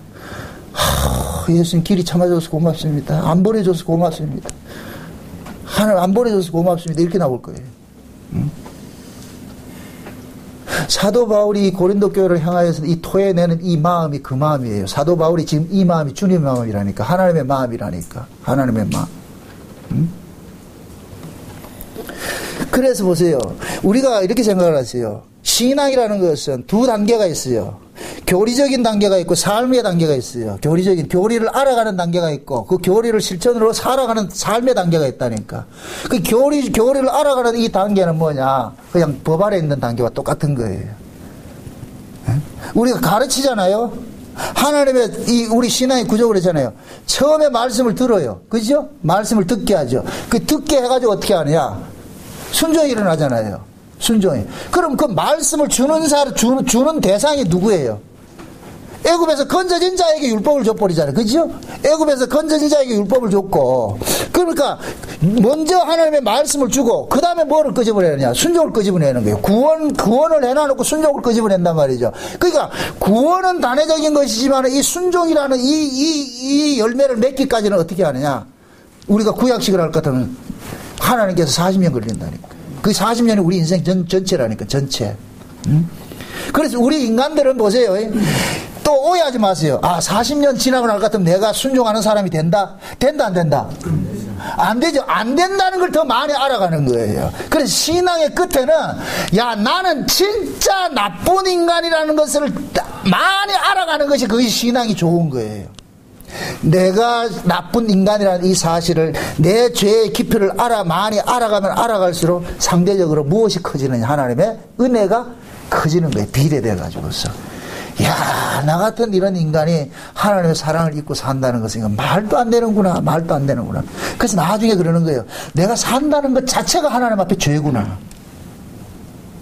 예수님 길이 참아줘서 고맙습니다. 안 보내줘서 고맙습니다. 하나님 안 보내줘서 고맙습니다. 이렇게 나올 거예요. 응? 사도 바울이 고린도 교회를 향하여서 이 토해내는 이 마음이 그 마음이에요. 사도 바울이 지금 이 마음이 주님의 마음이라니까. 하나님의 마음이라니까. 하나님의 마음. 응? 그래서 보세요. 우리가 이렇게 생각을 하세요. 신앙이라는 것은 두 단계가 있어요. 교리적인 단계가 있고 삶의 단계가 있어요. 교리를 알아가는 단계가 있고 그 교리를 실천으로 살아가는 삶의 단계가 있다니까. 그 교리를 알아가는 이 단계는 뭐냐? 그냥 법 아래 있는 단계와 똑같은 거예요. 우리가 가르치잖아요. 하나님의 우리 신앙의 구조가 그러잖아요. 처음에 말씀을 들어요. 그죠? 말씀을 듣게 하죠. 그 듣게 해가지고 어떻게 하느냐? 순종이 일어나잖아요. 순종이. 그럼 그 말씀을 주는 대상이 누구예요? 애굽에서 건져진 자에게 율법을 줘버리잖아요. 그죠? 애굽에서 건져진 자에게 율법을 줬고, 그러니까 먼저 하나님의 말씀을 주고 그 다음에 뭐를 끄집어내느냐? 순종을 끄집어내는 거예요. 구원을 해놔놓고 순종을 끄집어낸단 말이죠. 그러니까 구원은 단회적인 것이지만 이 순종이라는 이 열매를 맺기까지는 어떻게 하느냐? 우리가 구약식을 할 것 같으면 하나님께서 40년 걸린다니까. 그 40년이 우리 인생 전체라니까, 전체. 그래서 우리 인간들은 보세요. 또 오해하지 마세요. 40년 지나고 날 것 같으면 내가 순종하는 사람이 된다? 된다, 안 된다? 안 되죠. 안 된다는 걸 더 많이 알아가는 거예요. 그래서 신앙의 끝에는, 야, 나는 진짜 나쁜 인간이라는 것을 많이 알아가는 것이 그것이 신앙이 좋은 거예요. 내가 나쁜 인간이라는 이 사실을, 내 죄의 깊이를 많이 알아가면 알아갈수록 상대적으로 무엇이 커지느냐? 하나님의 은혜가 커지는 거예요. 비례돼가지고서. 야, 나 같은 이런 인간이 하나님의 사랑을 잊고 산다는 것은 말도 안 되는구나. 말도 안 되는구나. 그래서 나중에 그러는 거예요. 내가 산다는 것 자체가 하나님 앞에 죄구나.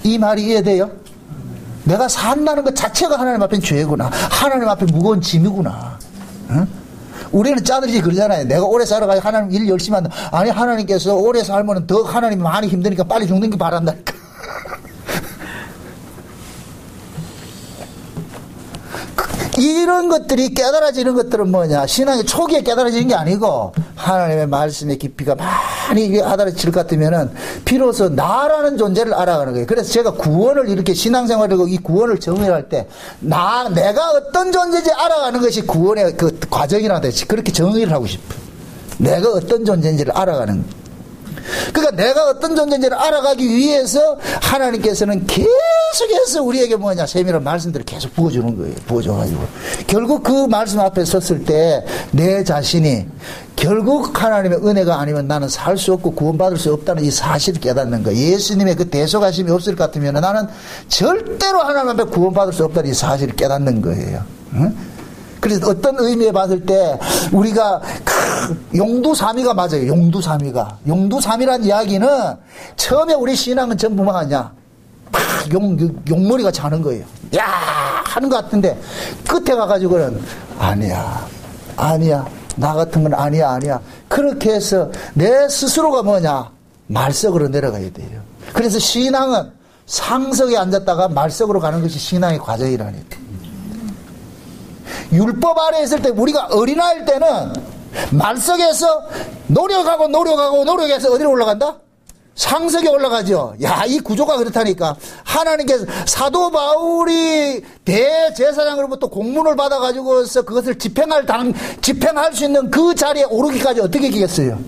이 말이 이해돼요? 내가 산다는 것 자체가 하나님 앞에 죄구나. 하나님 앞에 무거운 짐이구나. 응? 우리는 짜들이 그러잖아요. 내가 오래 살아가지고 하나님 일 열심히 한다. 아니, 하나님께서 오래 살면 더 하나님이 많이 힘드니까 빨리 죽는 게 바란다니까. 이런 것들이 깨달아지는 것들은 뭐냐? 신앙의 초기에 깨달아지는 게 아니고 하나님의 말씀의 깊이가 많이 알아질 것 같으면은 비로소 나라는 존재를 알아가는 거예요. 그래서 제가 구원을 이렇게 신앙생활을 이 구원을 정의할 때 내가 어떤 존재인지 알아가는 것이 구원의 그 과정이라는 듯이 그렇게 정의를 하고 싶어요. 내가 어떤 존재인지를 알아가는 거예요. 그러니까 내가 어떤 존재인지를 알아가기 위해서 하나님께서는 계속해서 우리에게 뭐냐, 세밀한 말씀들을 계속 부어주는 거예요. 부어줘가지고 결국 그 말씀 앞에 섰을 때 내 자신이 결국 하나님의 은혜가 아니면 나는 살 수 없고 구원받을 수 없다는 이 사실을 깨닫는 거예요. 예수님의 그 대속하심이 없을 것 같으면 나는 절대로 하나님 앞에 구원받을 수 없다는 이 사실을 깨닫는 거예요. 응? 그래서 어떤 의미에 봤을 때 우리가 용두삼위가 맞아요. 용두삼위란 이야기는 처음에 우리 신앙은 전부 뭐하냐, 용머리가 차는 거예요. 야 하는 것 같은데 끝에 가가지고는 아니야 나 같은 건 아니야 그렇게 해서 내 스스로가 뭐냐, 말석으로 내려가야 돼요. 그래서 신앙은 상석에 앉았다가 말석으로 가는 것이 신앙의 과정이라니까. 율법 아래 있을 때 우리가 어린아이일 때는 말석에서 노력해서 어디로 올라간다? 상석에 올라가죠. 야, 이 구조가 그렇다니까. 하나님께서 사도 바울이 대제사장으로부터 공문을 받아가지고서 그것을 집행할 수 있는 그 자리에 오르기까지 어떻게 기겠어요?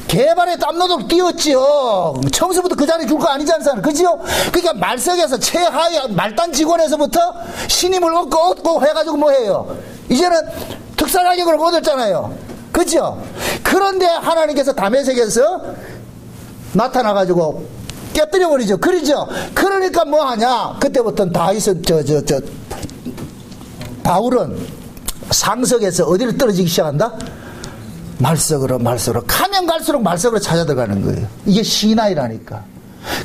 개발에 땀노도록 뛰었지요. 처음부터 그 자리에 줄 거 아니지 않습니까? 그지요? 그러니까 말석에서 최하위 말단 직원에서부터 신임을 얻고 해가지고 뭐 해요? 이제는 특사 자격을 얻었잖아요. 그죠? 그런데 하나님께서 다메섹에서 나타나가지고 깨뜨려버리죠. 그러죠? 그러니까 뭐 하냐? 그때부터는 바울은 상석에서 어디를 떨어지기 시작한다? 말석으로 가면 갈수록 말석으로 찾아 들어가는 거예요. 이게 신앙이라니까.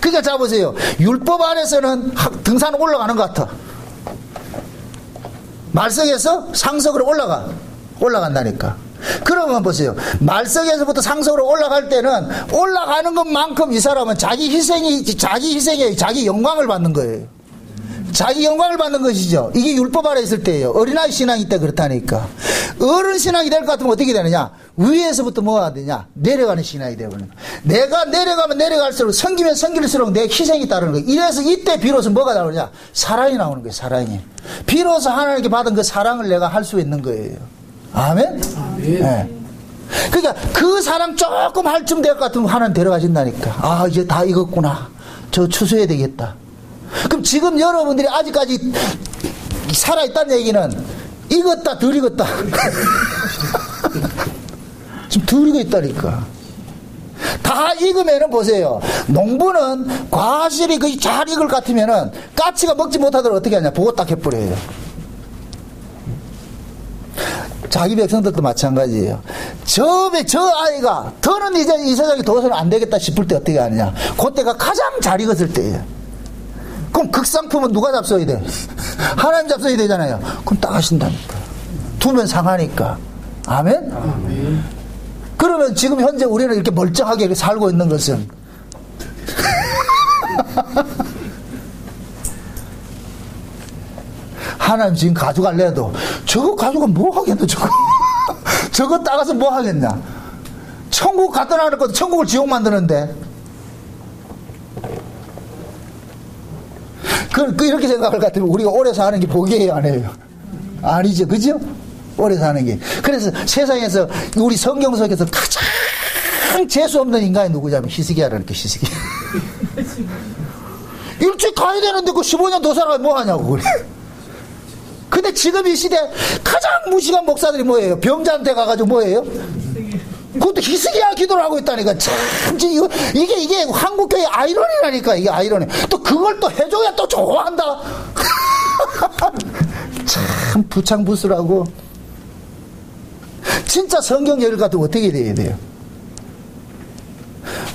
그러니까 자 보세요. 율법 안에서는 등산 올라가는 것 같아. 말석에서 상석으로 올라간다니까. 그러면 보세요. 말석에서부터 상석으로 올라갈 때는 올라가는 것만큼 이 사람은 자기 희생에 자기 영광을 받는 거예요. 자기 영광을 받는 것이죠. 이게 율법 아래 있을 때예요. 어린아이 신앙이 때 그렇다니까. 어른 신앙이 될 것 같으면 어떻게 되느냐? 위에서부터 뭐가 되냐? 내려가는 신앙이 되어버리는 거야. 내가 내려가면 내려갈수록 섬기면 섬길수록 내 희생이 따르는 거야. 이래서 이때 비로소 뭐가 나오느냐? 사랑이 나오는 거예요. 사랑이. 비로소 하나님께 받은 그 사랑을 내가 할 수 있는 거예요. 아멘? 네. 그러니까 그 사랑 조금 할 쯤 될 것 같으면 하나님 데려가신다니까. 아, 이제 다 익었구나. 저 추수해야 되겠다. 그럼 지금 여러분들이 아직까지 살아있다는 얘기는 익었다 덜 익었다. 지금 덜 익어 있다니까. 다 익으면은 보세요. 농부는 과실이 잘 익을 것 같으면은 까치가 먹지 못하도록 어떻게 하냐, 보고 딱 해버려요. 자기 백성들도 마찬가지예요. 저 아이가 더는 이제 이 세상에 둬서는 안 되겠다 싶을 때 어떻게 하느냐. 그때가 가장 잘 익었을 때예요. 그럼 극상품은 누가 잡숴야 돼? 하나님 잡숴야 되잖아요. 그럼 딱 하신다니까. 두면 상하니까. 아멘? 아멘. 그러면 지금 현재 우리는 이렇게 멀쩡하게 살고 있는 것은 하나님 지금 가져갈래도 저거 가져가 뭐 하겠노 저거. 저거 따가서 뭐 하겠냐. 천국 갖다 놔놓을 것도 천국을 지옥 만드는데. 이렇게 생각할 것 같으면 우리가 오래 사는 게 복이에요, 안 해요? 아니죠, 그죠? 오래 사는 게. 그래서 세상에서 우리 성경 속에서 가장 재수 없는 인간이 누구냐면 히스기야라는 게 히스기야. 일찍 가야 되는데 그 15년 더 살아가 뭐 하냐고 그래. 근데 지금 이 시대 가장 무식한 목사들이 뭐예요? 병자한테 가가지고 뭐예요? 그것도 히스기야 기도를 하고 있다니까. 참, 이게 한국교회 아이러니라니까, 이게 아이러니. 또 그걸 또 해줘야 또 좋아한다. 참, 부창부수라고. 진짜 성경 열을 같으면 어떻게 돼야 돼요?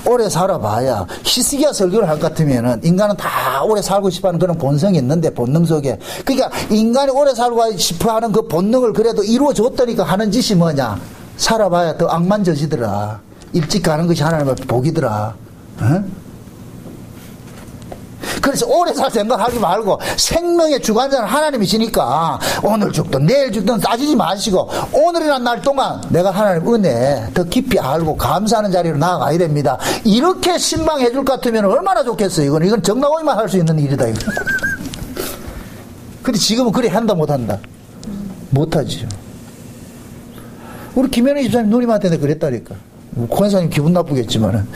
오래 살아봐야, 히스기야 설교를 할 것 같으면은, 인간은 다 오래 살고 싶어 하는 그런 본성이 있는데, 본능 속에. 그러니까, 인간이 오래 살고 싶어 하는 그 본능을 그래도 이루어줬다니까 하는 짓이 뭐냐? 살아봐야 더 악만져지더라. 일찍 가는 것이 하나님의 복이더라. 응? 그래서 오래 살 생각하지 말고 생명의 주관자는 하나님이시니까 오늘 죽든 내일 죽든 따지지 마시고 오늘이란 날 동안 내가 하나님 은혜 더 깊이 알고 감사하는 자리로 나아가야 됩니다. 이렇게 신방해 줄 것 같으면 얼마나 좋겠어요. 이건 정나오이만 할 수 있는 일이다. 이거. 근데 지금은 그래 한다 못한다? 못하죠. 우리 김현희 집사님 누님한테 그랬다니까. 권사님 기분 나쁘겠지만은.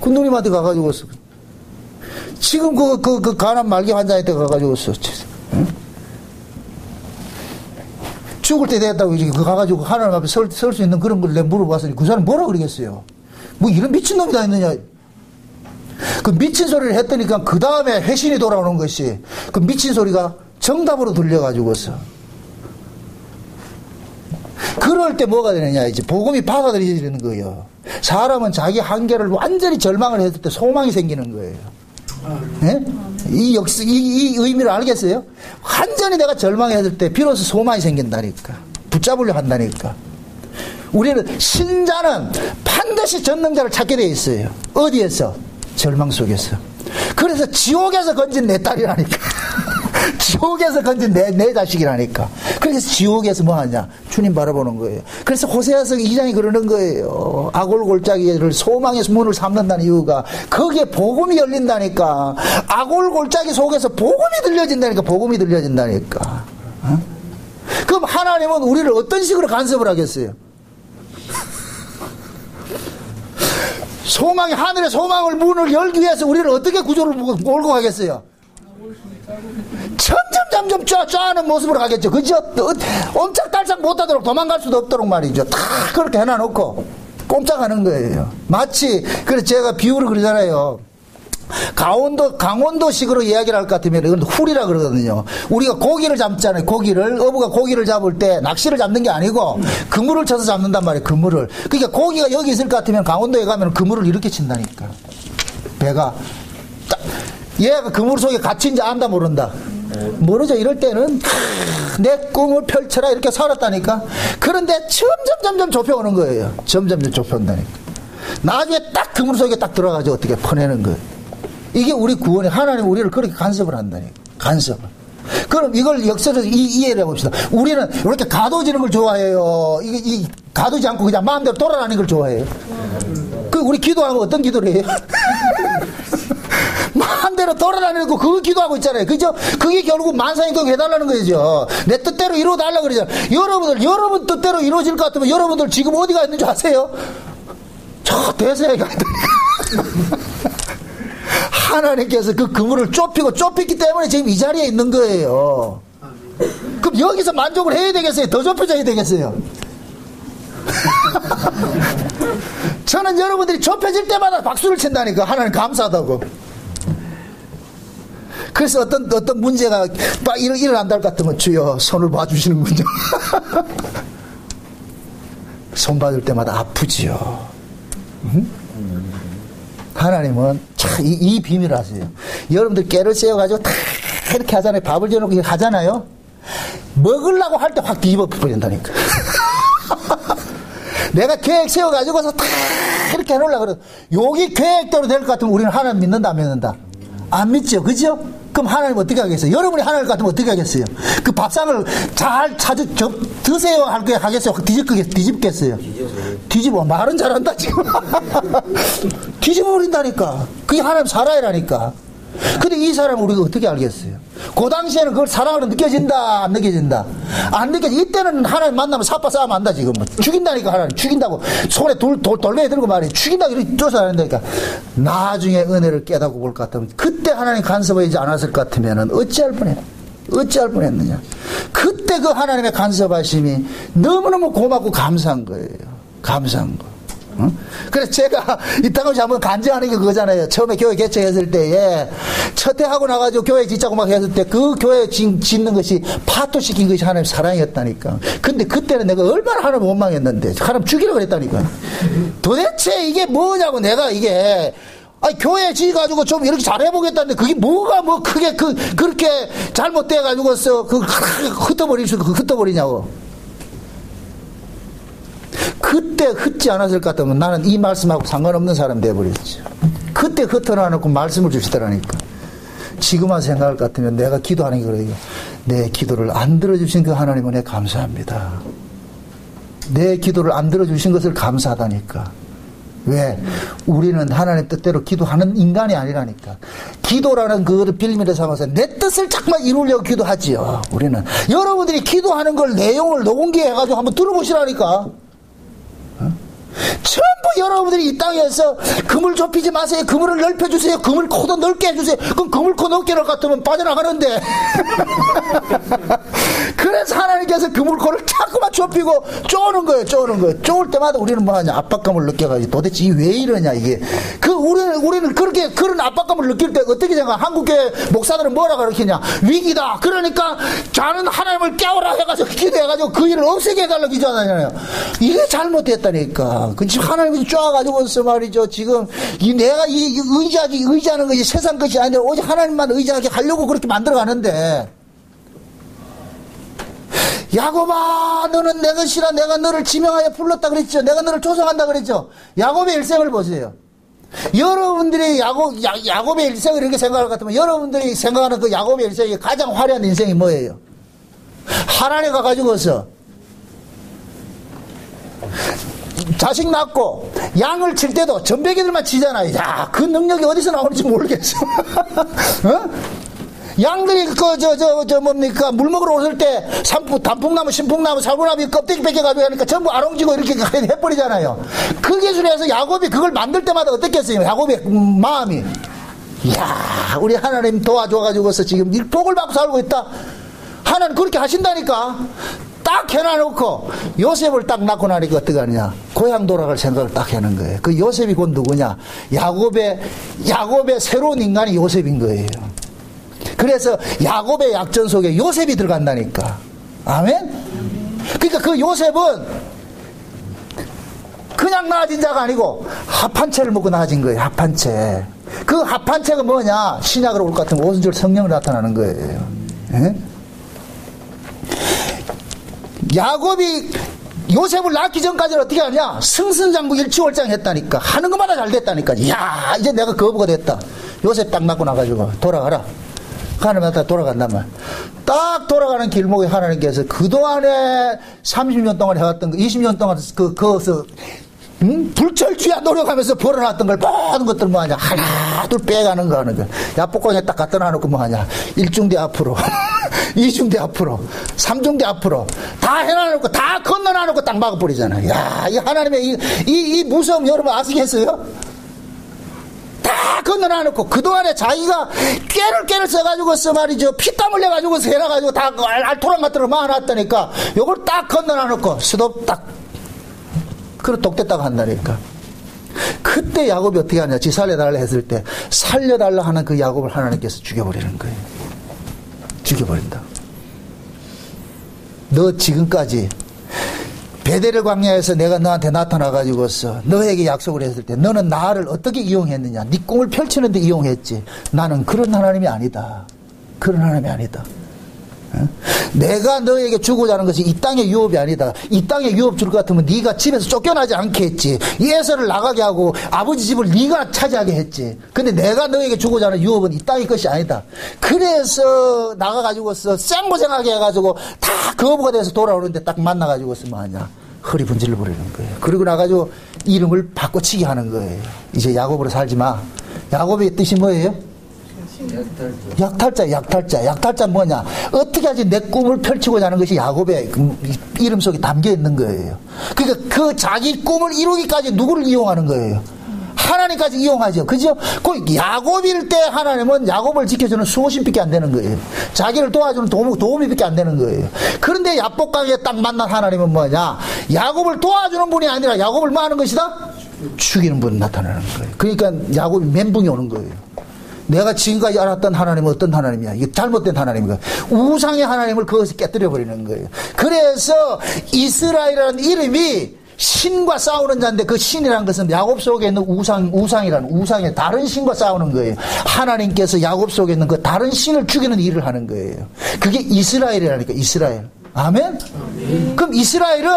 그 누님한테 가가지고, 지금 그 간암 말기 환자한테 가가지고, 응? 죽을 때 됐다고 이렇게 가가지고 하나님 앞에 설 수 있는 그런 걸 내가 물어봤으니 그 사람 뭐라 그러겠어요? 뭐 이런 미친놈이 다 있느냐? 그 미친 소리를 했더니까 그 다음에 회신이 돌아오는 것이 그 미친 소리가 정답으로 들려가지고서. 그럴 때 뭐가 되느냐, 이제 복음이 받아들여지는 거예요. 사람은 자기 한계를 완전히 절망을 했을 때 소망이 생기는 거예요. 네? 이 의미를 알겠어요? 완전히 내가 절망했을 때 비로소 소망이 생긴다니까. 붙잡으려 한다니까. 우리는 신자는 반드시 전능자를 찾게 돼 있어요. 어디에서? 절망 속에서. 그래서 지옥에서 건진 내 딸이라니까. 지옥에서 건진 내 자식이라니까. 그래서 지옥에서 뭐 하냐? 주님 바라보는 거예요. 그래서 호세아서 2장이 그러는 거예요. 아골골짜기를 소망의 문을 삼는다는 이유가 거기에 복음이 열린다니까. 아골골짜기 속에서 복음이 들려진다니까. 복음이 들려진다니까. 어? 그럼 하나님은 우리를 어떤 식으로 간섭을 하겠어요? 소망이, 하늘의 소망을 문을 열기 위해서 우리를 어떻게 구조를 몰고 가겠어요? 점점 쫙하는 모습으로 가겠죠. 그죠? 옴짝달싹 못하도록 도망갈 수도 없도록 말이죠. 다 그렇게 해놔놓고 꼼짝하는 거예요. 마치 그래서 제가 비유를 그러잖아요. 강원도식으로 이야기를 할 것 같으면 이건 훌이라 그러거든요. 우리가 고기를 잡잖아요. 어부가 고기를 잡을 때 낚시를 잡는 게 아니고 그물을 쳐서 잡는단 말이에요. 그물을. 그러니까 고기가 여기 있을 것 같으면 강원도에 가면 그물을 이렇게 친다니까. 배가 얘가 그물 속에 갇힌지 안다 모른다. 모르죠. 이럴 때는 내 꿈을 펼쳐라 이렇게 살았다니까. 그런데 점점 좁혀오는 거예요. 점점 좁혀온다니까. 나중에 딱 그물 속에 딱 들어가서 어떻게 퍼내는 거예요. 이게 우리 구원이, 하나님 우리를 그렇게 간섭을 한다니까. 간섭을. 그럼 이걸 역설에서 이해를 해봅시다. 우리는 이렇게 가둬지는 걸 좋아해요. 가두지 않고 그냥 마음대로 돌아다니는 걸 좋아해요. 그 우리 기도하면 어떤 기도를 해요? 마음대로 돌아다니는 거 그거 기도하고 있잖아요. 그죠? 그게 결국 만상인격 해달라는 거죠. 내 뜻대로 이루어달라고 그러잖아요. 여러분 뜻대로 이루어질 것 같으면 여러분들 지금 어디가 있는 줄 아세요? 저 대세에 가 있다니까. 하나님께서 그 그물을 좁혔기 때문에 지금 이 자리에 있는 거예요. 그럼 여기서 만족을 해야 되겠어요? 더 좁혀져야 되겠어요? 저는 여러분들이 좁혀질 때마다 박수를 친다니까. 하나님 감사하다고. 그래서 어떤 문제가 막 일어난다 같으면 주여 손을 봐주시는군요. 손 받을 때마다 아프지요. 응? 하나님은 참 이 비밀을 아세요. 여러분들 깨를 세워가지고 다 이렇게 하잖아요. 밥을 지어놓고 하잖아요. 먹으려고 할 때 확 뒤집어 버린다니까. 내가 계획 세워가지고서 다 이렇게 해놓으려고 그래. 여기 계획대로 될 것 같으면 우리는 하나님 믿는다, 안 믿는다? 안 믿죠, 그죠? 그럼 하나님 어떻게 하겠어요? 여러분이 하나님 같으면 어떻게 하겠어요? 그 밥상을 잘 드세요 하겠어요? 뒤집겠어요? 뒤집어. 말은 잘한다, 지금. 뒤집어버린다니까. 그게 하나님 사랑이라니까. 근데 이 사람을 우리가 어떻게 알겠어요? 그 당시에는 그걸 사랑으로 느껴진다, 안 느껴진다? 안 느껴져. 이때는 하나님 만나면 사빠 싸우면 안다, 지금. 죽인다니까, 하나님. 죽인다고. 손에 돌멩이 들고 말해. 죽인다고 이렇게 쫓아다닌다니까. 나중에 은혜를 깨닫고 볼 것 같으면, 그때 하나님 간섭하지 않았을 것 같으면, 어찌할 뻔했느냐. 그때 그 하나님의 간섭하심이 너무너무 고맙고 감사한 거예요. 감사한 거. 응? 그래서 제가 이 땅을 한번 간증하는 게 그거잖아요. 처음에 교회 개척했을 때에 첫해하고 나가지고 교회 짓자고 막 했을 때 그 교회 짓는 것이 파토시킨 것이 하나님 사랑이었다니까. 근데 그때는 내가 얼마나 하나님 원망했는데 하나님 죽이라고 그랬다니까. 도대체 이게 뭐냐고. 내가 이게 교회 지어가지고 좀 이렇게 잘해보겠다는데 그게 뭐가 뭐 크게 그렇게 잘못돼가지고서 흩어버리냐고. 그때 흩지 않았을 것 같으면 나는 이 말씀하고 상관없는 사람 되어버렸죠. 그때 흩어놔놓고 말씀을 주시더라니까. 지금만 생각할 것 같으면 내가 기도하는 게 그래요. 내 기도를 안 들어주신 그 하나님 은혜 감사합니다. 내 기도를 안 들어주신 것을 감사하다니까. 왜? 우리는 하나님 뜻대로 기도하는 인간이 아니라니까. 기도라는 그거를 빌미를 삼아서 내 뜻을 자꾸만 이루려고 기도하지요. 우리는. 여러분들이 기도하는 걸 내용을 녹음기해가지고 한번 들어보시라니까. 전부 여러분들이 이 땅에서 그물 좁히지 마세요. 그물을 넓혀주세요. 그물 코도 넓게 해주세요. 그럼 그물 코 넓게 할 것 같으면 빠져나가는데. 그래서 하나님께서 그물 코를 자꾸만 좁히고 쪼는 거예요. 쪼을 때마다 우리는 뭐하냐. 압박감을 느껴가지고 도대체 왜 이러냐 이게. 우리는 그렇게 그런 압박감을 느낄 때 어떻게 생각해? 한국교회 목사들은 뭐라 가르치냐. 위기다. 그러니까 자는 하나님을 깨워라 해가지고 기도해가지고 그 일을 없애게 해달라고 기도하잖아요. 이게 잘못됐다니까. 그 지금 하나님이 쪼아가지고서 말이죠. 지금 내가 의지하는 것이 세상 것이 아니라 오직 하나님만 의지하게 하려고 그렇게 만들어가는데. 야곱아, 너는 내 것이라 내가 너를 지명하여 불렀다 그랬죠. 내가 너를 조성한다 그랬죠. 야곱의 일생을 보세요. 여러분들이 야곱의 일생을 이렇게 생각할 것 같으면 여러분들이 생각하는 그 야곱의 일생이 가장 화려한 인생이 뭐예요? 하란에 가가지고서 자식 낳고 양을 칠 때도 전배기들만 치잖아요. 야, 그 능력이 어디서 나오는지 모르겠어. 어? 양들이 뭡니까 물 먹으러 오실 때 단풍나무, 신풍나무, 살구나무 껍데기 뺏겨가지고 하니까 전부 아롱지고 이렇게 해버리잖아요. 그 기술에서 야곱이 그걸 만들 때마다 어떻겠어요? 야곱의 마음이. 이야, 우리 하나님 도와줘가지고서 지금 복을 받고 살고 있다. 하나님 그렇게 하신다니까. 딱 해놔놓고 요셉을 딱 낳고 나니까 어떻게 하느냐. 고향 돌아갈 생각을 딱 하는 거예요. 그 요셉이 곧 누구냐. 야곱의 새로운 인간이 요셉인 거예요. 그래서 야곱의 약전 속에 요셉이 들어간다니까. 아멘? 그러니까 그 요셉은 그냥 나아진 자가 아니고 합한채를 먹고 나아진 거예요. 합한채. 그 합한채가 뭐냐. 신약으로 올 것 같으면 오순절 성령으로 나타나는 거예요. 예? 야곱이 요셉을 낳기 전까지는 어떻게 하냐. 승승장구 일치월장 했다니까. 하는 것마다 잘 됐다니까. 이야, 이제 내가 거부가 됐다. 요셉 딱 낳고 나가지고 돌아가라. 하나님한테 돌아간단 말. 딱 돌아가는 길목에 하나님께서 그동안에 30년 동안 해왔던 거, 20년 동안 그것을 불철주야 노력하면서 벌어놨던 걸 모든 것들 뭐하냐. 하나 둘 빼가는 거 하는 거. 야복강에 딱 갖다 놔놓고 뭐하냐. 1중대 앞으로 2중대 앞으로 3중대 앞으로 다 해놔놓고 다 건너놔놓고 딱 막아버리잖아. 야, 이 하나님의 이 무서움 여러분 아시겠어요? 다 건너놔놓고 그동안에 자기가 깨를 써가지고서 말이죠. 피땀 흘려가지고서 해놔가지고 다 알토랑 같은 걸 막아놨다니까. 요걸 딱 건너놔놓고 스톱 딱 그걸 독됐다고 한다니까. 그 그때 야곱이 어떻게 하냐? 지 살려달라 했을 때 살려달라 하는 그 야곱을 하나님께서 죽여버리는 거예요. 죽여버린다. 너 지금까지 베델 광야에서 내가 너한테 나타나가지고서 너에게 약속을 했을 때 너는 나를 어떻게 이용했느냐? 네 꿈을 펼치는데 이용했지. 나는 그런 하나님이 아니다. 그런 하나님이 아니다. 내가 너에게 주고자 하는 것이 이 땅의 유업이 아니다. 이 땅의 유업 줄 것 같으면 네가 집에서 쫓겨나지 않게 했지. 예서를 나가게 하고 아버지 집을 네가 차지하게 했지. 근데 내가 너에게 주고자 하는 유업은 이 땅의 것이 아니다. 그래서 나가가지고서 쌩고생하게 해가지고 다 거부가 돼서 돌아오는데 딱 만나가지고서 뭐하냐, 허리 분질러 버리는 거예요. 그리고 나가지고 이름을 바꿔치기 하는 거예요. 이제 야곱으로 살지 마. 야곱의 뜻이 뭐예요? 약탈자 뭐냐? 어떻게 하지 내 꿈을 펼치고자 하는 것이 야곱의 이름 속에 담겨 있는 거예요. 그러니까 그 자기 꿈을 이루기까지 누구를 이용하는 거예요? 하나님까지 이용하죠. 그죠? 그 야곱일 때 하나님은 야곱을 지켜주는 수호신밖에 안 되는 거예요. 자기를 도와주는 도우미밖에 안 되는 거예요. 그런데 야복강에 딱 만난 하나님은 뭐냐? 야곱을 도와주는 분이 아니라 야곱을 뭐 하는 것이다? 죽이는 분 나타나는 거예요. 그러니까 야곱이 멘붕이 오는 거예요. 내가 지금까지 알았던 하나님은 어떤 하나님이야? 이게 잘못된 하나님인가? 우상의 하나님을 거기서 깨뜨려 버리는 거예요. 그래서 이스라엘이라는 이름이 신과 싸우는 자인데 그 신이라는 것은 야곱 속에 있는 우상이라는 우상의 다른 신과 싸우는 거예요. 하나님께서 야곱 속에 있는 그 다른 신을 죽이는 일을 하는 거예요. 그게 이스라엘이라니까. 이스라엘. 아멘? 그럼 이스라엘은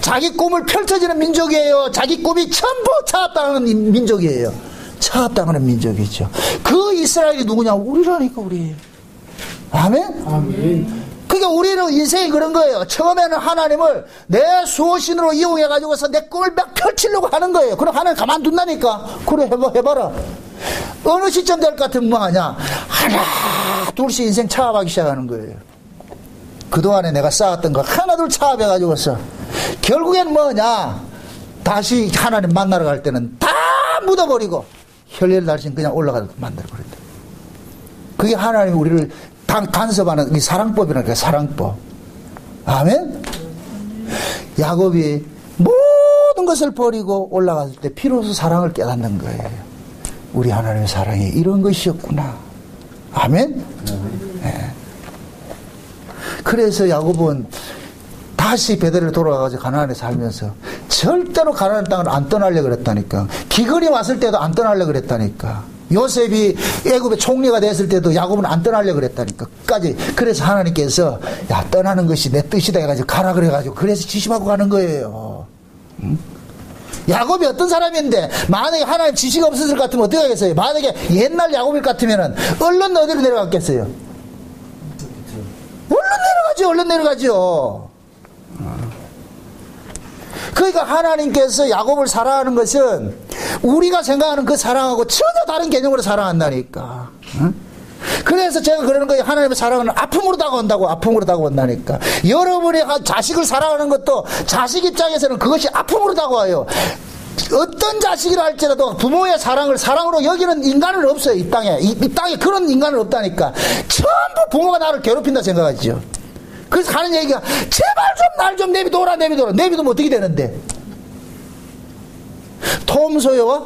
자기 꿈을 펼쳐지는 민족이에요. 자기 꿈이 전부 차압당하는 민족이에요. 차압당하는 민족이죠. 그 이스라엘이 누구냐? 우리라니까, 우리. 아멘? 아멘. 그러니까 우리는 인생이 그런 거예요. 처음에는 하나님을 내 수호신으로 이용해가지고서 내 꿈을 막 펼치려고 하는 거예요. 그럼 하나님 가만둔다니까. 그래, 해봐라. 어느 시점 될 것 같으면 뭐 하냐? 하나, 둘씩 인생 차압하기 시작하는 거예요. 그동안에 내가 쌓았던 거 하나, 둘 차압해가지고서 결국엔 뭐냐? 다시 하나님 만나러 갈 때는 다 묻어버리고 혈례를 달신 그냥 올라가서 만들어버린다. 그게 하나님이 우리를 간섭하는 이 사랑법이라니까. 사랑법. 아멘? 야곱이 모든 것을 버리고 올라갔을 때 비로소 사랑을 깨닫는 거예요. 우리 하나님의 사랑이 이런 것이었구나. 아멘? 네. 그래서 야곱은 다시 베델에 돌아가서 가나안에 살면서 절대로 가나안 땅을 안 떠나려고 그랬다니까. 기근이 왔을 때도 안 떠나려고 그랬다니까. 요셉이 애굽의 총리가 됐을 때도 야곱은 안 떠나려고 그랬다니까. 끝까지. 그래서 하나님께서 야, 떠나는 것이 내 뜻이다 해가지고 가라 그래가지고 그래서 지시하고 가는 거예요. 응? 야곱이 어떤 사람인데 만약에 하나님 지시가 없었을 것 같으면 어떻게 하겠어요? 만약에 옛날 야곱일 것 같으면 얼른 어디로 내려갔겠어요? 얼른 내려가죠. 그러니까 하나님께서 야곱을 사랑하는 것은 우리가 생각하는 그 사랑하고 전혀 다른 개념으로 사랑한다니까. 그래서 제가 그러는 거예요. 하나님의 사랑은 아픔으로 다가온다고. 아픔으로 다가온다니까. 여러분이 자식을 사랑하는 것도 자식 입장에서는 그것이 아픔으로 다가와요. 어떤 자식이라 할지라도 부모의 사랑을 사랑으로 여기는 인간은 없어요. 이 땅에. 이 땅에 그런 인간은 없다니까. 전부 부모가 나를 괴롭힌다 생각하죠. 그래서 하는 얘기가 제발 좀 날 좀 내비둬라. 내비두면 어떻게 되는데? 톰 소요와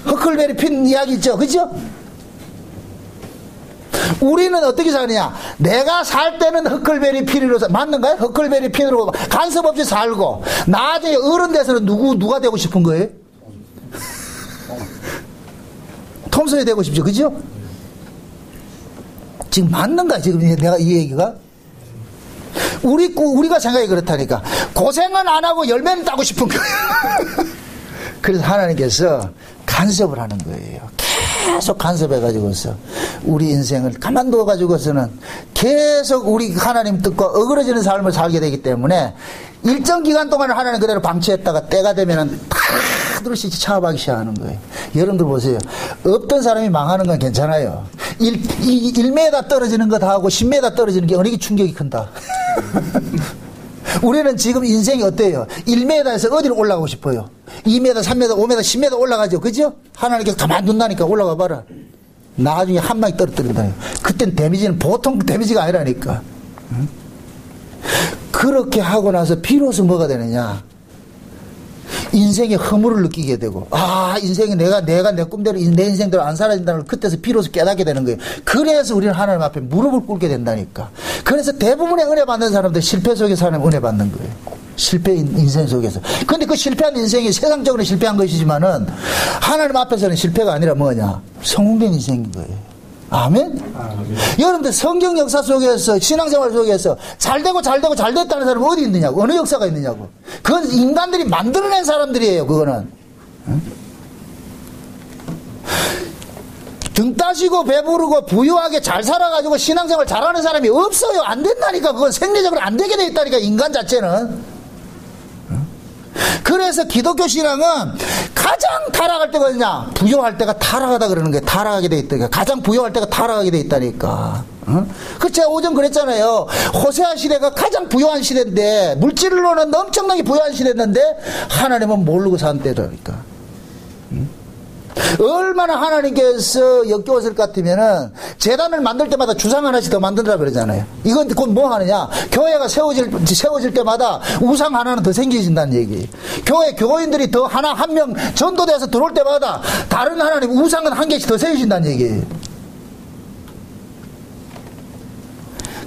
허클베리 핀 이야기 있죠. 그죠? 우리는 어떻게 사느냐? 내가 살 때는 허클베리 핀으로 맞는가요? 허클베리 핀으로 간섭 없이 살고 나중에 어른 돼서는 누가 되고 싶은 거예요? 톰 소요 되고 싶죠. 그죠? 지금 맞는가? 지금 내가 이 얘기가? 우리가 생각이 그렇다니까. 고생은 안 하고 열매는 따고 싶은 거예요. 그래서 하나님께서 간섭을 하는 거예요. 계속 간섭해가지고서 우리 인생을 가만둬가지고서는 계속 우리 하나님 뜻과 어그러지는 삶을 살게 되기 때문에 일정 기간 동안 하나님 그대로 방치했다가 때가 되면은 다 들으시 차압하기 시작하는 거예요. 여러분들 보세요. 없던 사람이 망하는 건 괜찮아요. 1m 떨어지는 거 다 하고 10m 떨어지는 게 어느 게 충격이 큰다. 우리는 지금 인생이 어때요? 1m에서 어디로 올라가고 싶어요? 2m, 3m, 5m, 10m 올라가죠. 그죠? 하나님께서 가만둔다니까. 올라가 봐라. 나중에 한 방에 떨어뜨린다. 그땐 데미지는 보통 데미지가 아니라니까. 응? 그렇게 하고 나서 비로소 뭐가 되느냐? 인생의 허물을 느끼게 되고, 인생이 내가 내 꿈대로 내 인생대로 안 살아진다는 걸 그때서 비로소 깨닫게 되는 거예요. 그래서 우리는 하나님 앞에 무릎을 꿇게 된다니까. 그래서 대부분의 은혜 받는 사람들 실패 속에서 하나님 은혜 받는 거예요. 실패 인생 속에서. 근데 그 실패한 인생이 세상적으로 실패한 것이지만은 하나님 앞에서는 실패가 아니라 뭐냐? 성공된 인생인 거예요. 아멘? 여러분들 성경 역사 속에서 신앙생활 속에서 잘 됐다는 사람은 어디 있느냐고. 어느 역사가 있느냐고. 그건 인간들이 만들어낸 사람들이에요. 그거는. 응? 등 따시고 배부르고 부유하게 잘 살아가지고 신앙생활 잘하는 사람이 없어요. 안 된다니까. 그건 생리적으로 안 되게 돼 있다니까. 인간 자체는. 그래서 기독교 신앙은 가장 타락할 때가 어디냐? 부유할 때가 타락하다 그러는 거예요. 타락하게 돼 있다니까. 가장 부유할 때가 타락하게 돼 있다니까. 그 제가 오전 그랬잖아요. 호세아 시대가 가장 부유한 시대인데, 물질로는 엄청나게 부유한 시대였는데 하나님은 모르고 산 때라니까. 얼마나 하나님께서 역겨웠을 것 같으면은 재단을 만들 때마다 주상 하나씩 더 만든다 그러잖아요. 이건 곧 뭐 하느냐? 교회가 세워질 때마다 우상 하나는 더 생기진다는 얘기. 교인들이 더 한 명 전도돼서 들어올 때마다 다른 하나님 우상은 한 개씩 더 세워진다는 얘기.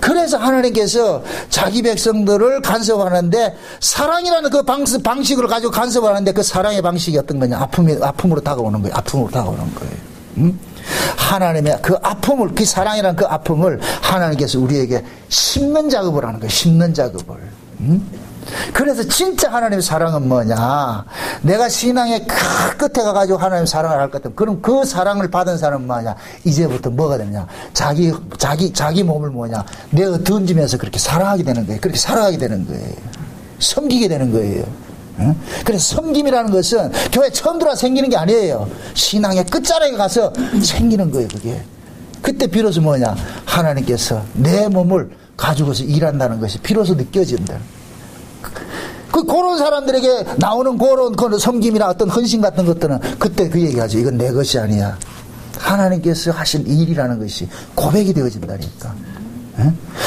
그래서 하나님께서 자기 백성들을 간섭하는데, 사랑이라는 그 방식을 가지고 간섭하는데, 그 사랑의 방식이 어떤 거냐? 아픔으로 다가오는 거예요. 아픔으로 다가오는 거예요. 하나님의 그 아픔을, 그 사랑이라는 그 아픔을 하나님께서 우리에게 심는 작업을 하는 거예요. 심는 작업을. 그래서 진짜 하나님의 사랑은 뭐냐? 내가 신앙의 끝에 가가지고 하나님의 사랑을 할 것 같으면, 그럼 그 사랑을 받은 사람은 뭐냐? 이제부터 뭐가 되느냐? 자기 몸을 뭐냐? 내가 던지면서 그렇게 사랑하게 되는 거예요. 그렇게 살아가게 되는 거예요. 섬기게 되는 거예요. 그래서 섬김이라는 것은 교회 처음 들어와 생기는 게 아니에요. 신앙의 끝자락에 가서 생기는 거예요, 그게. 그때 비로소 뭐냐? 하나님께서 내 몸을 가지고서 일한다는 것이 비로소 느껴진다. 그런 사람들에게 나오는 그런 섬김이나 어떤 헌신 같은 것들은 그때 그 얘기하죠. 이건 내 것이 아니야. 하나님께서 하신 일이라는 것이 고백이 되어진다니까.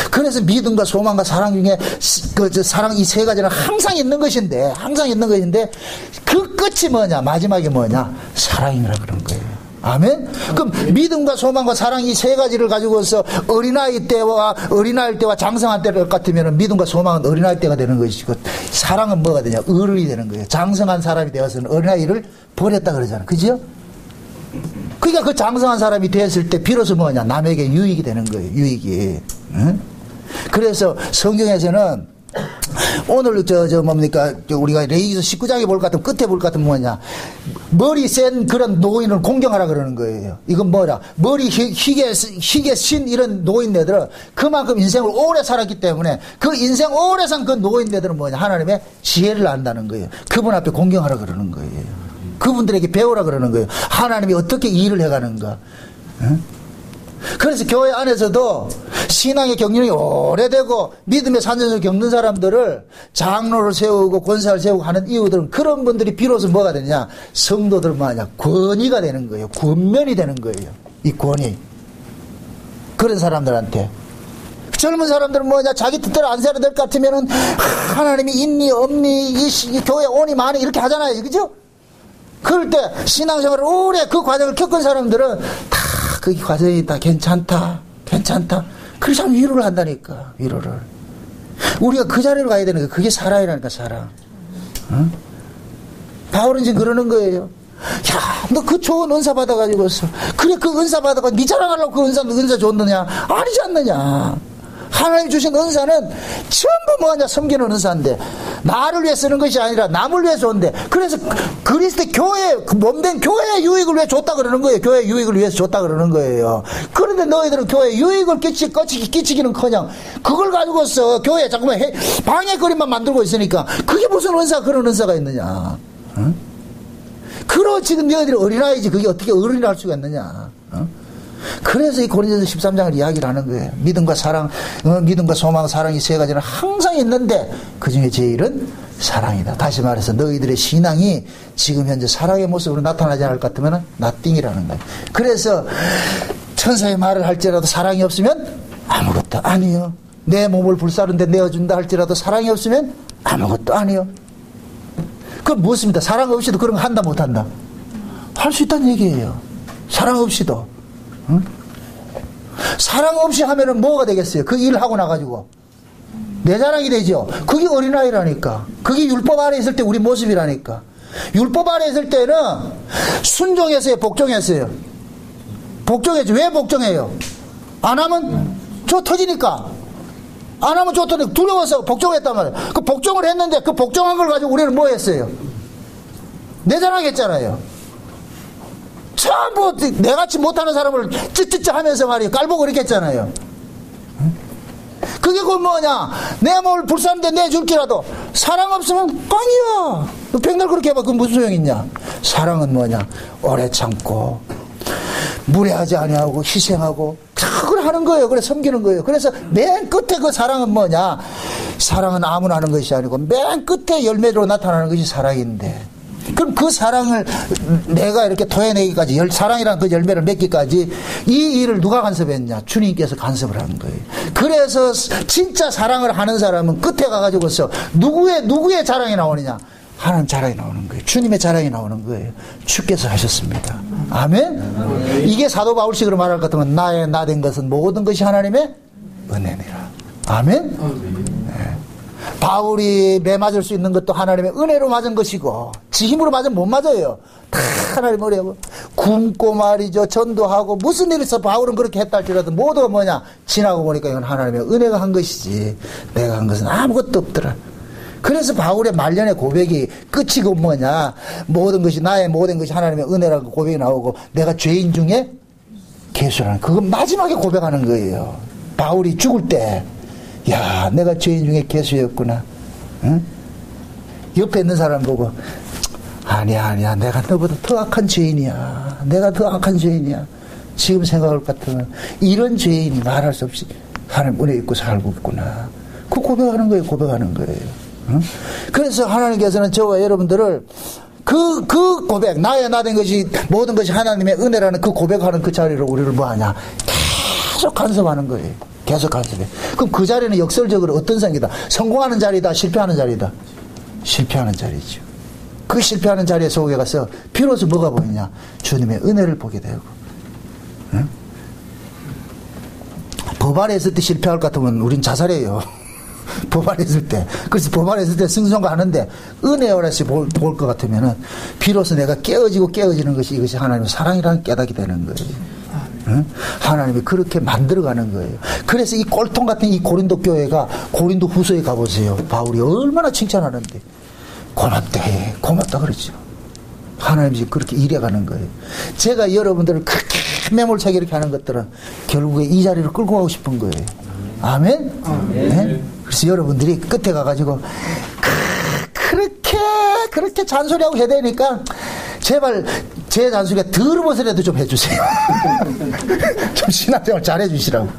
그래서 믿음과 소망과 사랑 중에 사랑 이 세 가지는 항상 있는 것인데 그 끝이 뭐냐? 마지막에 뭐냐? 사랑이라 그런 거예요. 아멘? 그럼 믿음과 소망과 사랑 이 세 가지를 가지고서 어린아이 때와 장성한 때를 같으면 믿음과 소망은 어린아이 때가 되는 것이고, 사랑은 뭐가 되냐? 어른이 되는 거예요. 장성한 사람이 되어서는 어린아이를 버렸다 그러잖아요. 그죠? 그러니까 그 장성한 사람이 되었을 때 비로소 뭐냐? 남에게 유익이 되는 거예요. 유익이. 응? 그래서 성경에서는 오늘 뭡니까? 우리가 레위기서 19장에 볼 것 같으면, 끝에 볼 것 같으면 뭐냐? 머리 센 그런 노인을 공경하라 그러는 거예요. 이건 뭐라? 머리 희게 신 이런 노인네들은 그만큼 인생을 오래 살았기 때문에 그 인생 오래 산 그 노인네들은 뭐냐? 하나님의 지혜를 안다는 거예요. 그분 앞에 공경하라 그러는 거예요. 그분들에게 배우라 그러는 거예요. 하나님이 어떻게 일을 해가는가. 응? 그래서 교회 안에서도 신앙의 경륜이 오래되고 믿음의 산전을 겪는 사람들을 장로를 세우고 권사를 세우고 하는 이유들은 그런 분들이 비로소 뭐가 되냐? 성도들 뭐냐? 권위가 되는 거예요. 권면이 되는 거예요. 이 권위. 그런 사람들한테. 젊은 사람들은 뭐냐? 자기 뜻대로 안 살아야 될 것 같으면은 하나님이 있니 없니 이 교회 오니 마니 이렇게 하잖아요. 그죠? 그럴 때 신앙생활을 오래 그 과정을 겪은 사람들은 다 그 과정이 다 괜찮다. 그래서 위로를 한다니까. 위로를. 우리가 그 자리로 가야 되는 거예요. 그게 사랑이라니까. 사랑. 응? 바울은 지금 그러는 거예요. 야, 너 그 좋은 은사 받아가지고서 그래 그 은사 받아가지고 니 자랑하려고 그 은사 줬느냐? 아니지 않느냐? 하나님 주신 은사는 전부 뭐냐? 섬기는 은사인데, 나를 위해 쓰는 것이 아니라 남을 위해서 온대. 그래서 그리스도의 교회, 몸된 교회의 유익을 위해 줬다 그러는 거예요. 교회의 유익을 위해서 줬다 그러는 거예요. 그런데 너희들은 교회에 유익을 끼치기는커녕 그걸 가지고서 교회에 자꾸만 방해거리만 만들고 있으니까 그게 무슨 은사, 그런 은사가 있느냐? 응? 지금 너희들이 어린아이지 그게 어떻게 어른이라 할 수가 있느냐? 응? 그래서 이 고린도서 13장을 이야기를 하는 거예요. 믿음과 사랑, 믿음과 소망, 사랑이 세 가지는 항상 있는데 그 중에 제일은 사랑이다. 다시 말해서 너희들의 신앙이 지금 현재 사랑의 모습으로 나타나지 않을 것 같으면 나띵이라는 거예요. 그래서 천사의 말을 할지라도 사랑이 없으면 아무것도 아니요. 내 몸을 불사른 데 내어준다 할지라도 사랑이 없으면 아무것도 아니요. 그건 무엇입니까? 사랑 없이도 그런 거 한다 못한다? 할 수 있다는 얘기예요. 사랑 없이도. 응? 사랑 없이 하면은 뭐가 되겠어요? 그 일을 하고 나가지고 내 자랑이 되죠. 그게 어린아이라니까. 그게 율법 아래 있을 때 우리 모습이라니까. 율법 아래 있을 때는 순종했어요, 복종했어요? 복종했죠. 왜 복종해요? 안 하면 저 터지니까. 안 하면 저 터지니까 두려워서 복종했단 말이에요. 그 복종을 했는데 그 복종한 걸 가지고 우리는 뭐 했어요? 내 자랑했잖아요. 전부 내같이 못하는 사람을 찌찌찌 하면서 말이에요. 깔보고 그렇게 했잖아요. 그게 그 뭐냐? 내 몸을 불사는데 내줄지라도 사랑 없으면 꽝이야. 백날 그렇게 해봐. 그건 무슨 소용이 있냐? 사랑은 뭐냐? 오래 참고 무례하지 아니하고 희생하고 그걸 하는 거예요. 그래 섬기는 거예요. 그래서 맨 끝에 그 사랑은 뭐냐? 사랑은 아무나 하는 것이 아니고 맨 끝에 열매로 나타나는 것이 사랑인데, 그럼 그 사랑을 내가 이렇게 토해내기까지, 사랑이라는 그 열매를 맺기까지 이 일을 누가 간섭했냐? 주님께서 간섭을 하는 거예요. 그래서 진짜 사랑을 하는 사람은 끝에 가가지고서 누구의 자랑이 나오느냐? 하나님 자랑이 나오는 거예요. 주님의 자랑이 나오는 거예요. 주께서 하셨습니다. 아멘? 이게 사도 바울식으로 말할 것 같으면 나의 나 된 것은 모든 것이 하나님의 은혜니라. 아멘? 네. 바울이 매 맞을 수 있는 것도 하나님의 은혜로 맞은 것이고, 지 힘으로 맞으면 못 맞아요. 다 하나님 은혜고, 굶고 말이죠. 전도하고 무슨 일이 있어 바울은 그렇게 했다 할지라도 모두가 뭐냐? 지나고 보니까 이건 하나님의 은혜가 한 것이지 내가 한 것은 아무것도 없더라. 그래서 바울의 말년의 고백이 끝이고 뭐냐? 모든 것이 나의 모든 것이 하나님의 은혜라고 고백이 나오고, 내가 죄인 중에 개수라는, 그건 마지막에 고백하는 거예요. 바울이 죽을 때, 야, 내가 죄인 중에 개수였구나. 응? 옆에 있는 사람 보고, 아니야, 내가 너보다 더 악한 죄인이야. 내가 더 악한 죄인이야. 지금 생각할 것 같으면 이런 죄인이 말할 수 없이 하나님 은혜 있고 살고 있구나. 그 고백하는 거예요. 응? 그래서 하나님께서는 저와 여러분들을 그 고백, 나의 나 된 것이 모든 것이 하나님의 은혜라는 그 고백하는 그 자리로 우리를 뭐하냐? 계속 간섭하는 거예요. 계속 간섭해. 그럼 그 자리는 역설적으로 어떤 상이다? 성공하는 자리다? 실패하는 자리다? 실패하는 자리죠. 그 실패하는 자리에 속에 가서 비로소 뭐가 보이냐? 주님의 은혜를 보게 되고. 응? 법 아래 있을 때 실패할 것 같으면 우린 자살해요. 법 아래 있을 때. 그래서 법 아래 있을 때 승성가 하는데 은혜 아래서 볼 것 같으면은 비로소 내가 깨어지는 것이 이것이 하나님의 사랑이라는 깨닫게 되는 거예요. 응? 하나님이 그렇게 만들어가는 거예요. 그래서 이 꼴통 같은 이 고린도 교회가 고린도 후서에 가보세요. 바울이 얼마나 칭찬하는데 고맙다 그러죠. 하나님이 그렇게 일해가는 거예요. 제가 여러분들을 그렇게 매몰차게 이렇게 하는 것들은 결국에 이 자리를 끌고 가고 싶은 거예요. 아멘? 네? 그래서 여러분들이 끝에 가가지고 그렇게 잔소리하고 해야 되니까 제발 제 잔소리가 더러워서라도 좀 해주세요. 좀 신앙생활 잘해주시라고.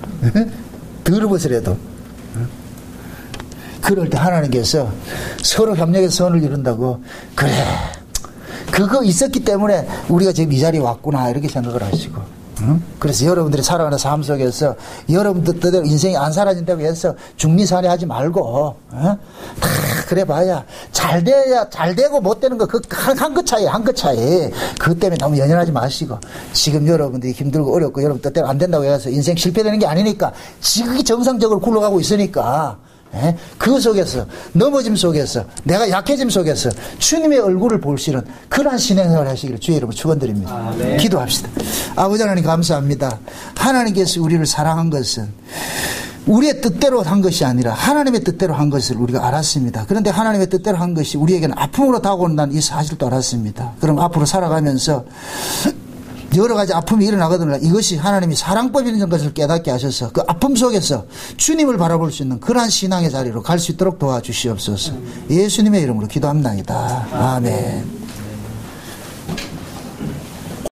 더러워서라도. 그럴 때 하나님께서 서로 협력해서 선을 이룬다고, 그래, 그거 있었기 때문에 우리가 지금 이 자리에 왔구나 이렇게 생각을 하시고, 응? 그래서 여러분들이 살아가는 삶 속에서 여러분들 뜻대로 인생이 안 사라진다고 해서 중리산에 하지 말고, 다 그래 봐야 잘 되고 못 되는 거 그 한 끗 차이. 그것 때문에 너무 연연하지 마시고, 지금 여러분들이 힘들고 어렵고 여러분 뜻대로 안 된다고 해서 인생 실패되는 게 아니니까, 지극히 정상적으로 굴러가고 있으니까, 그 속에서, 넘어짐 속에서, 내가 약해짐 속에서 주님의 얼굴을 볼 수 있는 그러한 신앙생활을 하시기를 주의 이름으로 축원드립니다. 아, 네. 기도합시다. 아버지 하나님 감사합니다. 하나님께서 우리를 사랑한 것은 우리의 뜻대로 한 것이 아니라 하나님의 뜻대로 한 것을 우리가 알았습니다. 그런데 하나님의 뜻대로 한 것이 우리에게는 아픔으로 다가온다는 이 사실도 알았습니다. 그럼 앞으로 살아가면서 여러 가지 아픔이 일어나거든요. 이것이 하나님이 사랑법이라는 것을 깨닫게 하셔서 그 아픔 속에서 주님을 바라볼 수 있는 그러한 신앙의 자리로 갈 수 있도록 도와주시옵소서. 예수님의 이름으로 기도합니다. 아멘.